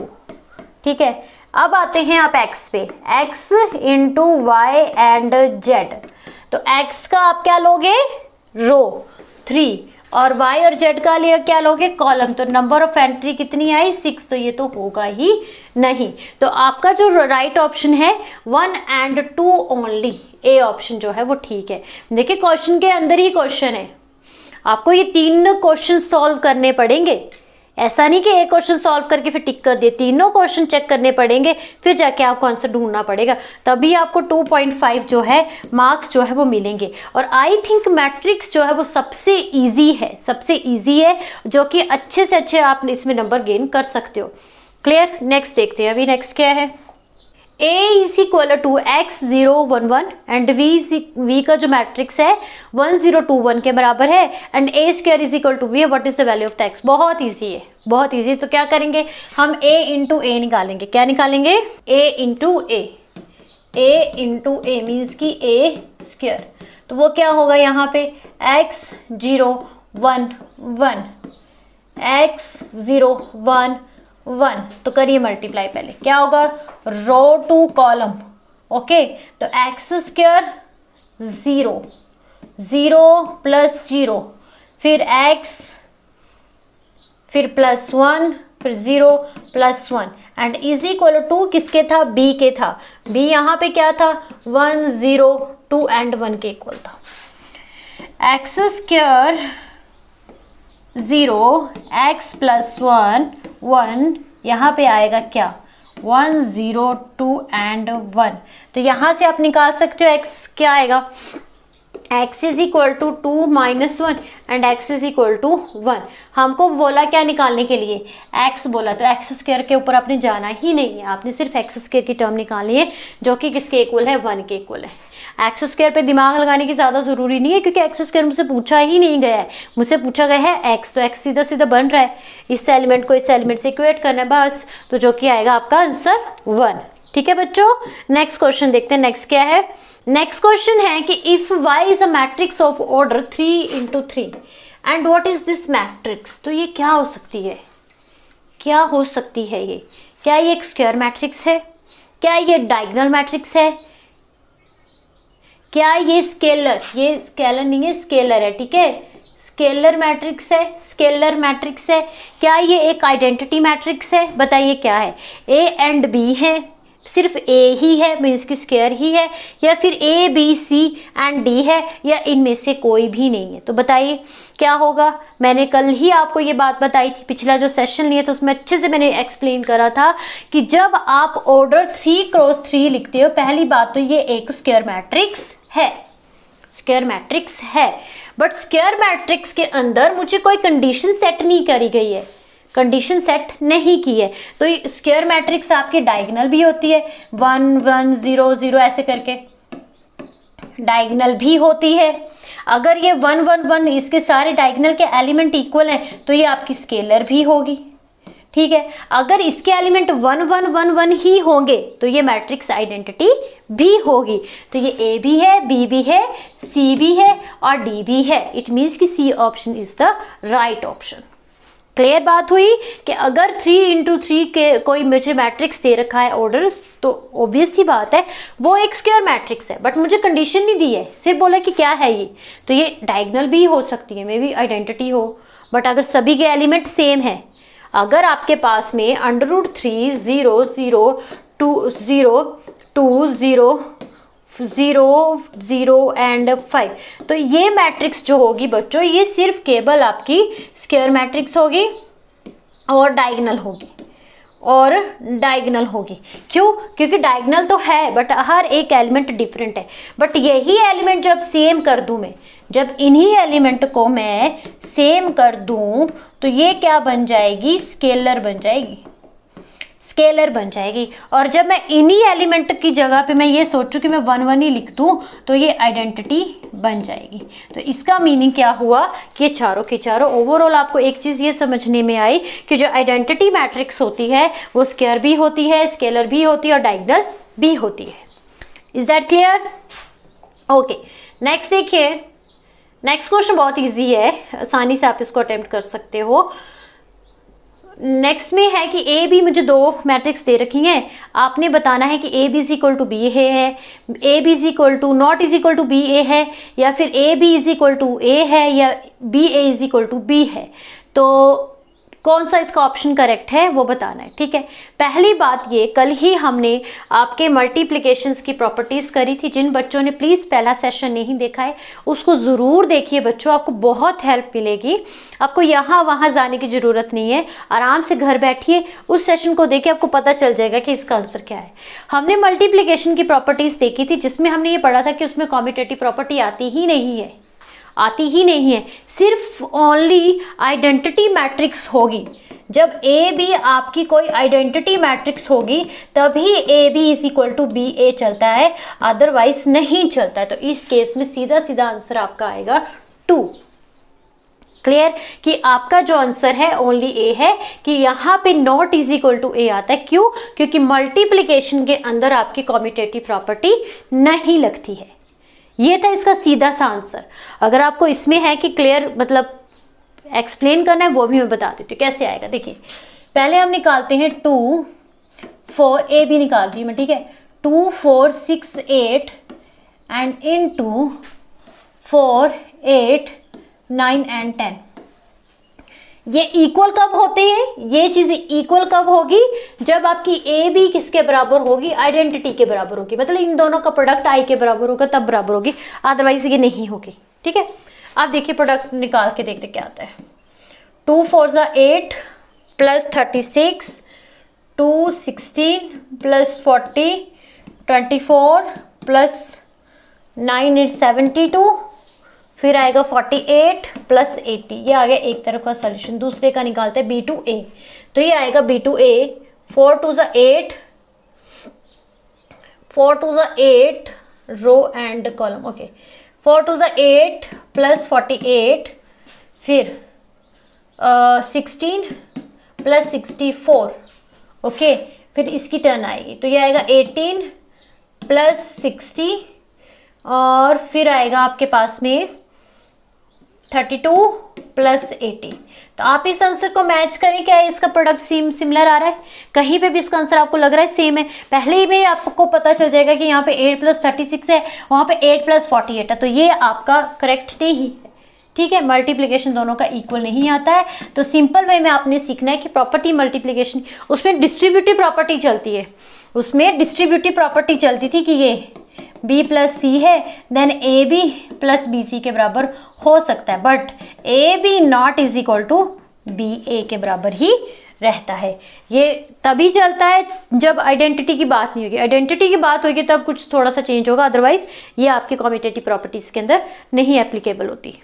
ठीक है। अब आते हैं आप x पे, x into Y and z। तो x का आप क्या लोगे, रो 3 और y और z का लिए क्या लोगे, कॉलम। तो नंबर ऑफ एंट्री कितनी आई, 6। तो ये तो होगा ही नहीं। तो आपका जो राइट ऑप्शन है 1 एंड 2 ओनली, ए ऑप्शन जो है वो ठीक है। देखिए क्वेश्चन के अंदर ही क्वेश्चन है, आपको ये 3 क्वेश्चन सॉल्व करने पड़ेंगे। ऐसा नहीं कि एक क्वेश्चन सॉल्व करके फिर टिक कर दिए, तीनों क्वेश्चन चेक करने पड़ेंगे, फिर जाके आपको आंसर ढूंढना पड़ेगा, तभी आपको 2.5 जो है मार्क्स जो है वो मिलेंगे। और आई थिंक मैट्रिक्स जो है वो सबसे इजी है, जो कि अच्छे से अच्छे आप इसमें नंबर गेन कर सकते हो। क्लियर। नेक्स्ट देखते हैं, अभी नेक्स्ट क्या है, A is equal to x011 and V का जो मैट्रिक्स है 1021 के बराबर है and A square is equal to V। What is the value of x। बहुत इजी है, बहुत इजी। तो क्या करेंगे हम, A इंटू ए निकालेंगे। क्या निकालेंगे, A into A. A into A means की A स्क्वायर। तो वो क्या होगा यहाँ पे, x011 x011। तो करिए मल्टीप्लाई, पहले क्या होगा, रो टू कॉलम। ओके, तो एक्स स्क्वायर 0 0 प्लस 0 फिर x फिर प्लस 1 फिर 0 plus 1 and is equal to किसके था, b के था। b यहाँ पे क्या था, 1 0 2 एंड 1 के इक्वल था। एक्स स्क्वायर 0 x प्लस 1 1 यहाँ पे आएगा क्या, 1 0 2 एंड 1। तो यहाँ से आप निकाल सकते हो x क्या आएगा, x is equal to 2 minus 1 and x is equal to 1। हमको बोला क्या निकालने के लिए, x बोला, तो एक्स स्क्वायर के ऊपर आपने जाना ही नहीं है, आपने सिर्फ एक्स स्क्वायर की टर्म निकालनी है जो कि किसके इक्वल है, 1 के इक्वल है। एक्स स्क्वायर पे दिमाग लगाने की ज़्यादा ज़रूरी नहीं है, क्योंकि एक्स स्क्वायर मुझसे पूछा ही नहीं गया है, मुझसे पूछा गया है एक्स। तो एक्स सीधा सीधा बन रहा है, इस एलिमेंट को इस एलिमेंट से इक्वेट करना है बस। तो जो कि आएगा आपका आंसर 1। ठीक है बच्चों, नेक्स्ट क्वेश्चन देखते हैं। नेक्स्ट क्या है, नेक्स्ट क्वेश्चन है कि if y is a matrix of order 3 into 3 and what is this matrix. तो ये क्या हो सकती है, क्या हो सकती है ये, क्या ये एक स्क्वायर मैट्रिक्स है, क्या ये डायगोनल मैट्रिक्स है, क्या ये स्केलर, ये स्केलर नहीं है स्केलर है, ठीक है, स्केलर मैट्रिक्स है, स्केलर मैट्रिक्स है। क्या ये एक आइडेंटिटी मैट्रिक्स है? बताइए क्या है? ए एंड बी है, सिर्फ ए ही है मीन्स की स्क्वायर ही है, या फिर A B C and D है, या इनमें से कोई भी नहीं है? तो बताइए क्या होगा। मैंने कल ही आपको ये बात बताई थी, पिछला जो सेशन लिया था उसमें अच्छे से मैंने एक्सप्लेन करा था कि जब आप ऑर्डर 3x3 लिखते हो, पहली बात तो ये एक स्क्वायर मैट्रिक्स है, स्क्वायर मैट्रिक्स है। बट स्क्वायर मैट्रिक्स के अंदर मुझे कोई कंडीशन सेट नहीं करी गई है, कंडीशन सेट नहीं की है। तो ये स्क्वायर मैट्रिक्स आपकी डायगोनल भी होती है, 1 1 0 0 ऐसे करके डायगोनल भी होती है। अगर ये 1 1 1 इसके सारे डायगोनल के एलिमेंट इक्वल हैं तो ये आपकी स्केलर भी होगी, ठीक है। अगर इसके एलिमेंट 1 1 1 1 ही होंगे तो ये मैट्रिक्स आइडेंटिटी भी होगी। तो ये ए भी है, बी भी है, सी भी है और डी भी है। इट मीन्स कि C option is the right option. Clear बात हुई कि अगर 3x3 के कोई मुझे मैट्रिक्स दे रखा है ऑर्डर, तो ऑब्वियस सी बात है वो एक स्क्वायर मैट्रिक्स है, बट मुझे कंडीशन नहीं दी है, सिर्फ बोला कि क्या है ये। तो ये डायगोनल भी हो सकती है, मे बी आइडेंटिटी हो, बट अगर सभी के एलिमेंट सेम है, अगर आपके पास में √3 0 0 2 0 2 0 0 0 एंड 5, तो ये मैट्रिक्स जो होगी बच्चों, ये सिर्फ केवल आपकी स्क्वायर मैट्रिक्स होगी और डायगोनल होगी, और डायगोनल होगी। क्यों? क्योंकि डायगोनल तो है बट हर एक एलिमेंट डिफरेंट है। बट यही एलिमेंट जब सेम कर दूं मैं, जब इन्हीं एलिमेंट को मैं सेम कर दूं तो ये क्या बन जाएगी? स्केलर बन जाएगी, स्केलर बन जाएगी। और जब मैं इन्हीं एलिमेंट की जगह पे मैं ये सोचूं कि मैं 1 1 ही लिख दूं तो ये आइडेंटिटी बन जाएगी। तो इसका मीनिंग क्या हुआ कि चारों के चारों ओवरऑल आपको एक चीज़ ये समझने में आई कि जो आइडेंटिटी मैट्रिक्स होती है वो स्क्वायर भी होती है, स्केलर भी होती है और डायगोनल भी होती है। Is that clear? Okay, next देखिए। नेक्स्ट क्वेश्चन बहुत ईजी है, आसानी से आप इसको अटेम्प्ट कर सकते हो। नेक्स्ट में है कि ए बी, मुझे दो मैट्रिक्स दे रखी हैं, आपने बताना है कि A B is equal to B है, A B is equal to not is equal to B A है, या फिर A B is equal to A है, या B A is equal to B है। तो कौन सा इसका ऑप्शन करेक्ट है वो बताना है, ठीक है। पहली बात ये, कल ही हमने आपके मल्टीप्लिकेशंस की प्रॉपर्टीज़ करी थी। जिन बच्चों ने प्लीज़ पहला सेशन नहीं देखा है उसको ज़रूर देखिए बच्चों, आपको बहुत हेल्प मिलेगी। आपको यहाँ वहाँ जाने की ज़रूरत नहीं है, आराम से घर बैठिए, उस सेशन को देखिए, आपको पता चल जाएगा कि इसका आंसर क्या है। हमने मल्टीप्लिकेशन की प्रॉपर्टीज़ देखी थी जिसमें हमने ये पढ़ा था कि उसमें कॉम्यूटेटिव प्रॉपर्टी आती ही नहीं है, आती ही नहीं है, सिर्फ ओनली आइडेंटिटी मैट्रिक्स होगी। जब ए बी आपकी कोई आइडेंटिटी मैट्रिक्स होगी तभी A B is equal to B A चलता है, अदरवाइज नहीं चलता है। तो इस केस में सीधा सीधा आंसर आपका आएगा 2। क्लियर कि आपका जो आंसर है ओनली ए है, कि यहाँ पे नॉट इज इक्वल टू ए आता है। क्यों? क्योंकि मल्टीप्लिकेशन के अंदर आपकी कॉम्यूटेटिव प्रॉपर्टी नहीं लगती है। ये था इसका सीधा सा आंसर। अगर आपको इसमें है कि क्लियर मतलब एक्सप्लेन करना है वो भी मैं बता देती हूँ कैसे आएगा। देखिए पहले हम निकालते हैं 2 4 ए बी निकालती हूँ मैं, ठीक है। 2 4 6 8 एंड इनटू 4 8 9 एंड 10। ये इक्वल कब होते हैं? ये चीज़ इक्वल कब होगी? जब आपकी ए बी किसके बराबर होगी? आइडेंटिटी के बराबर होगी, मतलब इन दोनों का प्रोडक्ट आई के बराबर होगा तब बराबर होगी, अदरवाइज ये नहीं होगी, ठीक है। आप देखिए प्रोडक्ट निकाल के देखते क्या आता है। 2 4 8 प्लस 36 2 16 प्लस 40 24 प्लस 9 72, फिर आएगा 48 प्लस 80। ये आ गया एक तरफ का सोल्यूशन। दूसरे का निकालते हैं B2A, तो ये आएगा B2A 4 2 8 4 2 8 row and column, okay. 4 2 8 plus 48, फिर 16 प्लस 64, ओके। फिर इसकी टर्न आएगी तो ये आएगा 18 प्लस 60, और फिर आएगा आपके पास में 32 प्लस 80। तो आप इस आंसर को मैच करें, क्या इसका प्रोडक्ट सिमिलर आ रहा है? कहीं पे भी इसका आंसर आपको लग रहा है सेम है, पहले ही में आपको पता चल जाएगा कि यहाँ पे 8 प्लस 36 है, वहाँ पे 8 प्लस 48 है, तो ये आपका करेक्ट नहीं है, ठीक है, मल्टीप्लिकेशन दोनों का इक्वल नहीं आता है। तो सिंपल वे में आपने सीखना है कि प्रॉपर्टी मल्टीप्लिकेशन, उसमें डिस्ट्रीब्यूटिव प्रॉपर्टी चलती है, उसमें डिस्ट्रीब्यूटिव प्रॉपर्टी चलती थी कि ये b प्लस सी है, then A B plus B C के बराबर हो सकता है, but A B not is equal to B A के बराबर ही रहता है। ये तभी चलता है जब आइडेंटिटी की बात नहीं होगी, आइडेंटिटी की बात होगी तब कुछ थोड़ा सा चेंज होगा, अदरवाइज ये आपके कॉम्यूटेटिव प्रॉपर्टीज के अंदर नहीं एप्लीकेबल होती।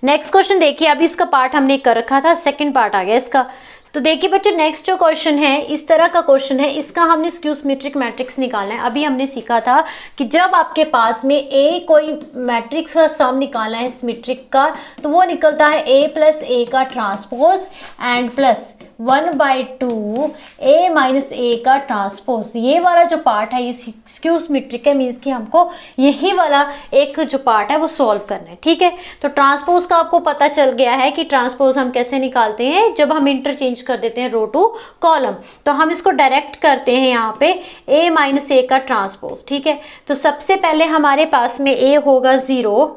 नेक्स्ट क्वेश्चन देखिए, अभी इसका पार्ट हमने कर रखा था, सेकंड पार्ट आ गया इसका। तो देखिए बच्चों, नेक्स्ट जो क्वेश्चन है इस तरह का क्वेश्चन है, इसका हमने स्क्यू सिमेट्रिक मैट्रिक्स निकालना है। अभी हमने सीखा था कि जब आपके पास में ए कोई मैट्रिक्स का सम निकालना है सिमेट्रिक का, तो वो निकलता है ए प्लस ए का transpose and plus 1/2 A minus A का ट्रांसपोज। ये वाला जो पार्ट है ये स्क्यू सिमेट्रिक है, मीन्स कि हमको यही वाला एक जो पार्ट है वो सॉल्व करना है। ठीक है, तो ट्रांसपोज का आपको पता चल गया है कि ट्रांसपोज हम कैसे निकालते हैं, जब हम इंटरचेंज कर देते हैं रो टू कॉलम। तो हम इसको डायरेक्ट करते हैं यहाँ पे a माइनस ए का ट्रांसपोज। ठीक है, तो सबसे पहले हमारे पास में a होगा 0,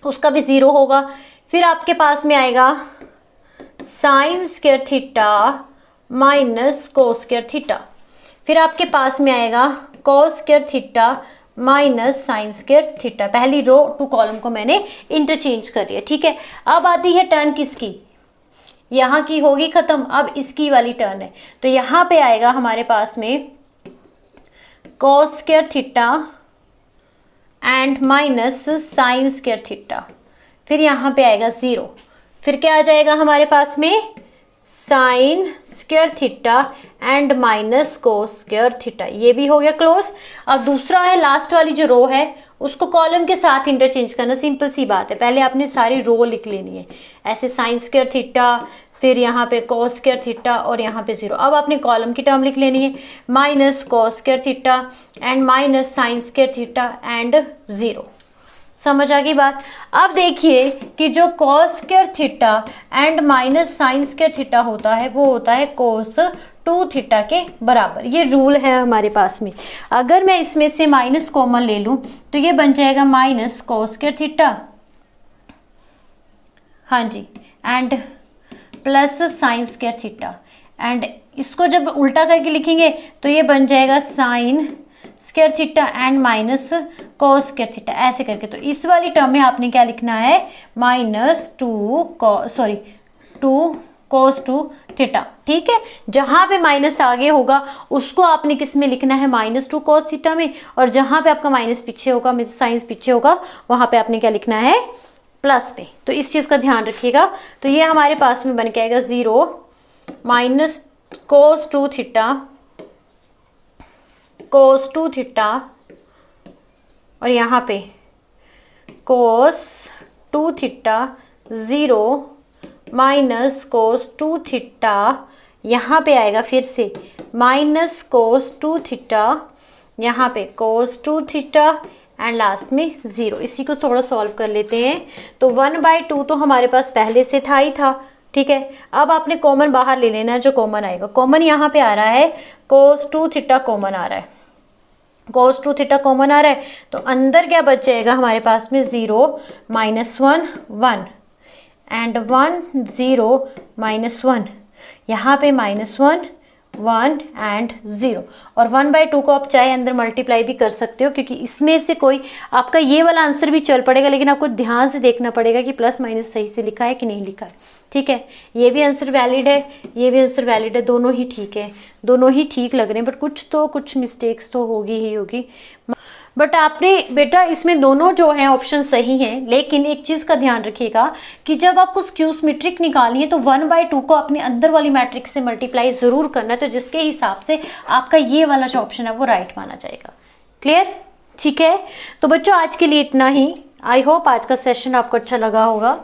उसका भी 0 होगा, फिर आपके पास में आएगा sign square theta minus cos square theta, फिर आपके पास में आएगा कोस square theta minus sign square theta. पहली रो टू कॉलम को मैंने इंटरचेंज कर लिया। ठीक है, अब आती है टर्न किसकी, यहाँ की होगी खत्म, अब इसकी वाली टर्न है। तो यहाँ पे आएगा हमारे पास में कोस square theta and minus sign square theta, फिर यहाँ पे आएगा 0, फिर क्या आ जाएगा हमारे पास में sign square theta and minus cos square theta. ये भी हो गया क्लोज। अब दूसरा है, लास्ट वाली जो रो है उसको कॉलम के साथ इंटरचेंज करना, सिंपल सी बात है। पहले आपने सारी रो लिख लेनी है ऐसे, साइन स्क्वायर थीटा, फिर यहाँ पे कोस स्क्वायर थीटा और यहाँ पे 0। अब आपने कॉलम की टर्म लिख लेनी है, minus cos square theta and minus sign square theta and 0। समझ आ गई बात। अब देखिए कि जो कोस square theta and minus sign square theta होता है वो होता है कोस 2 थीटा के बराबर। ये रूल है हमारे पास में। अगर मैं इसमें से माइनस कॉमन ले लूँ तो ये बन जाएगा माइनस कोस स्क्वायर थीटा, हाँ जी, and plus sine square theta, and इसको जब उल्टा करके लिखेंगे तो ये बन जाएगा sine square theta and minus cos square theta, ऐसे करके। तो इस वाली टर्म में आपने क्या लिखना है, -2 cos 2 थीटा। ठीक है, जहां पे माइनस आगे होगा उसको आपने किस में लिखना है, -2 cos थीटा में, और जहां पे आपका माइनस पीछे होगा, साइंस पीछे होगा, वहां पे आपने क्या लिखना है, प्लस पे। तो इस चीज का ध्यान रखिएगा। तो ये हमारे पास में बन के आएगा 0 minus cos 2 theta, cos 2 theta, और यहाँ पे cos 2 theta 0 minus cos 2 theta, यहाँ पे आएगा फिर से माइनस cos 2 थीटा, यहाँ पे cos 2 थीटा एंड लास्ट में 0। इसी को थोड़ा सॉल्व कर लेते हैं। तो 1/2 तो हमारे पास पहले से था ही था। ठीक है, अब आपने कॉमन बाहर ले लेना है, जो कॉमन आएगा। कॉमन यहाँ पे आ रहा है cos 2 थीटा कॉमन आ रहा है, cos 2 थीटा कॉमन आ रहा है, तो अंदर क्या बच जाएगा हमारे पास में 0 -1 1 एंड 1 0 -1, यहाँ पे -1 1 एंड 0, और 1/2 को आप चाहे अंदर मल्टीप्लाई भी कर सकते हो, क्योंकि इसमें से कोई आपका ये वाला आंसर भी चल पड़ेगा, लेकिन आपको ध्यान से देखना पड़ेगा कि प्लस माइनस सही से लिखा है कि नहीं लिखा है। ठीक है, ये भी आंसर वैलिड है, ये भी आंसर वैलिड है, दोनों ही ठीक है, दोनों ही ठीक लग रहे हैं, बट कुछ मिस्टेक्स तो होगी ही होगी। बट आपने बेटा इसमें दोनों जो हैं ऑप्शन सही हैं, लेकिन एक चीज़ का ध्यान रखिएगा कि जब आपको स्क्यू सिमेट्रिक निकालनी है तो 1/2 को अपने अंदर वाली मैट्रिक्स से मल्टीप्लाई ज़रूर करना है, तो जिसके हिसाब से आपका ये वाला जो ऑप्शन है वो राइट माना जाएगा। क्लियर? ठीक है, तो बच्चों आज के लिए इतना ही। आई होप आज का सेशन आपको अच्छा लगा होगा।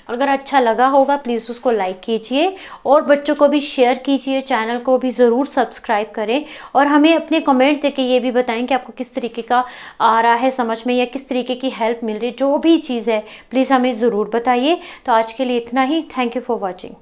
अगर अच्छा लगा होगा प्लीज़ उसको लाइक कीजिए और बच्चों को भी शेयर कीजिए, चैनल को भी ज़रूर सब्सक्राइब करें, और हमें अपने कमेंट देके ये भी बताएं कि आपको किस तरीके का आ रहा है समझ में, या किस तरीके की हेल्प मिल रही है, जो भी चीज़ है प्लीज़ हमें ज़रूर बताइए। तो आज के लिए इतना ही। Thank you for watching.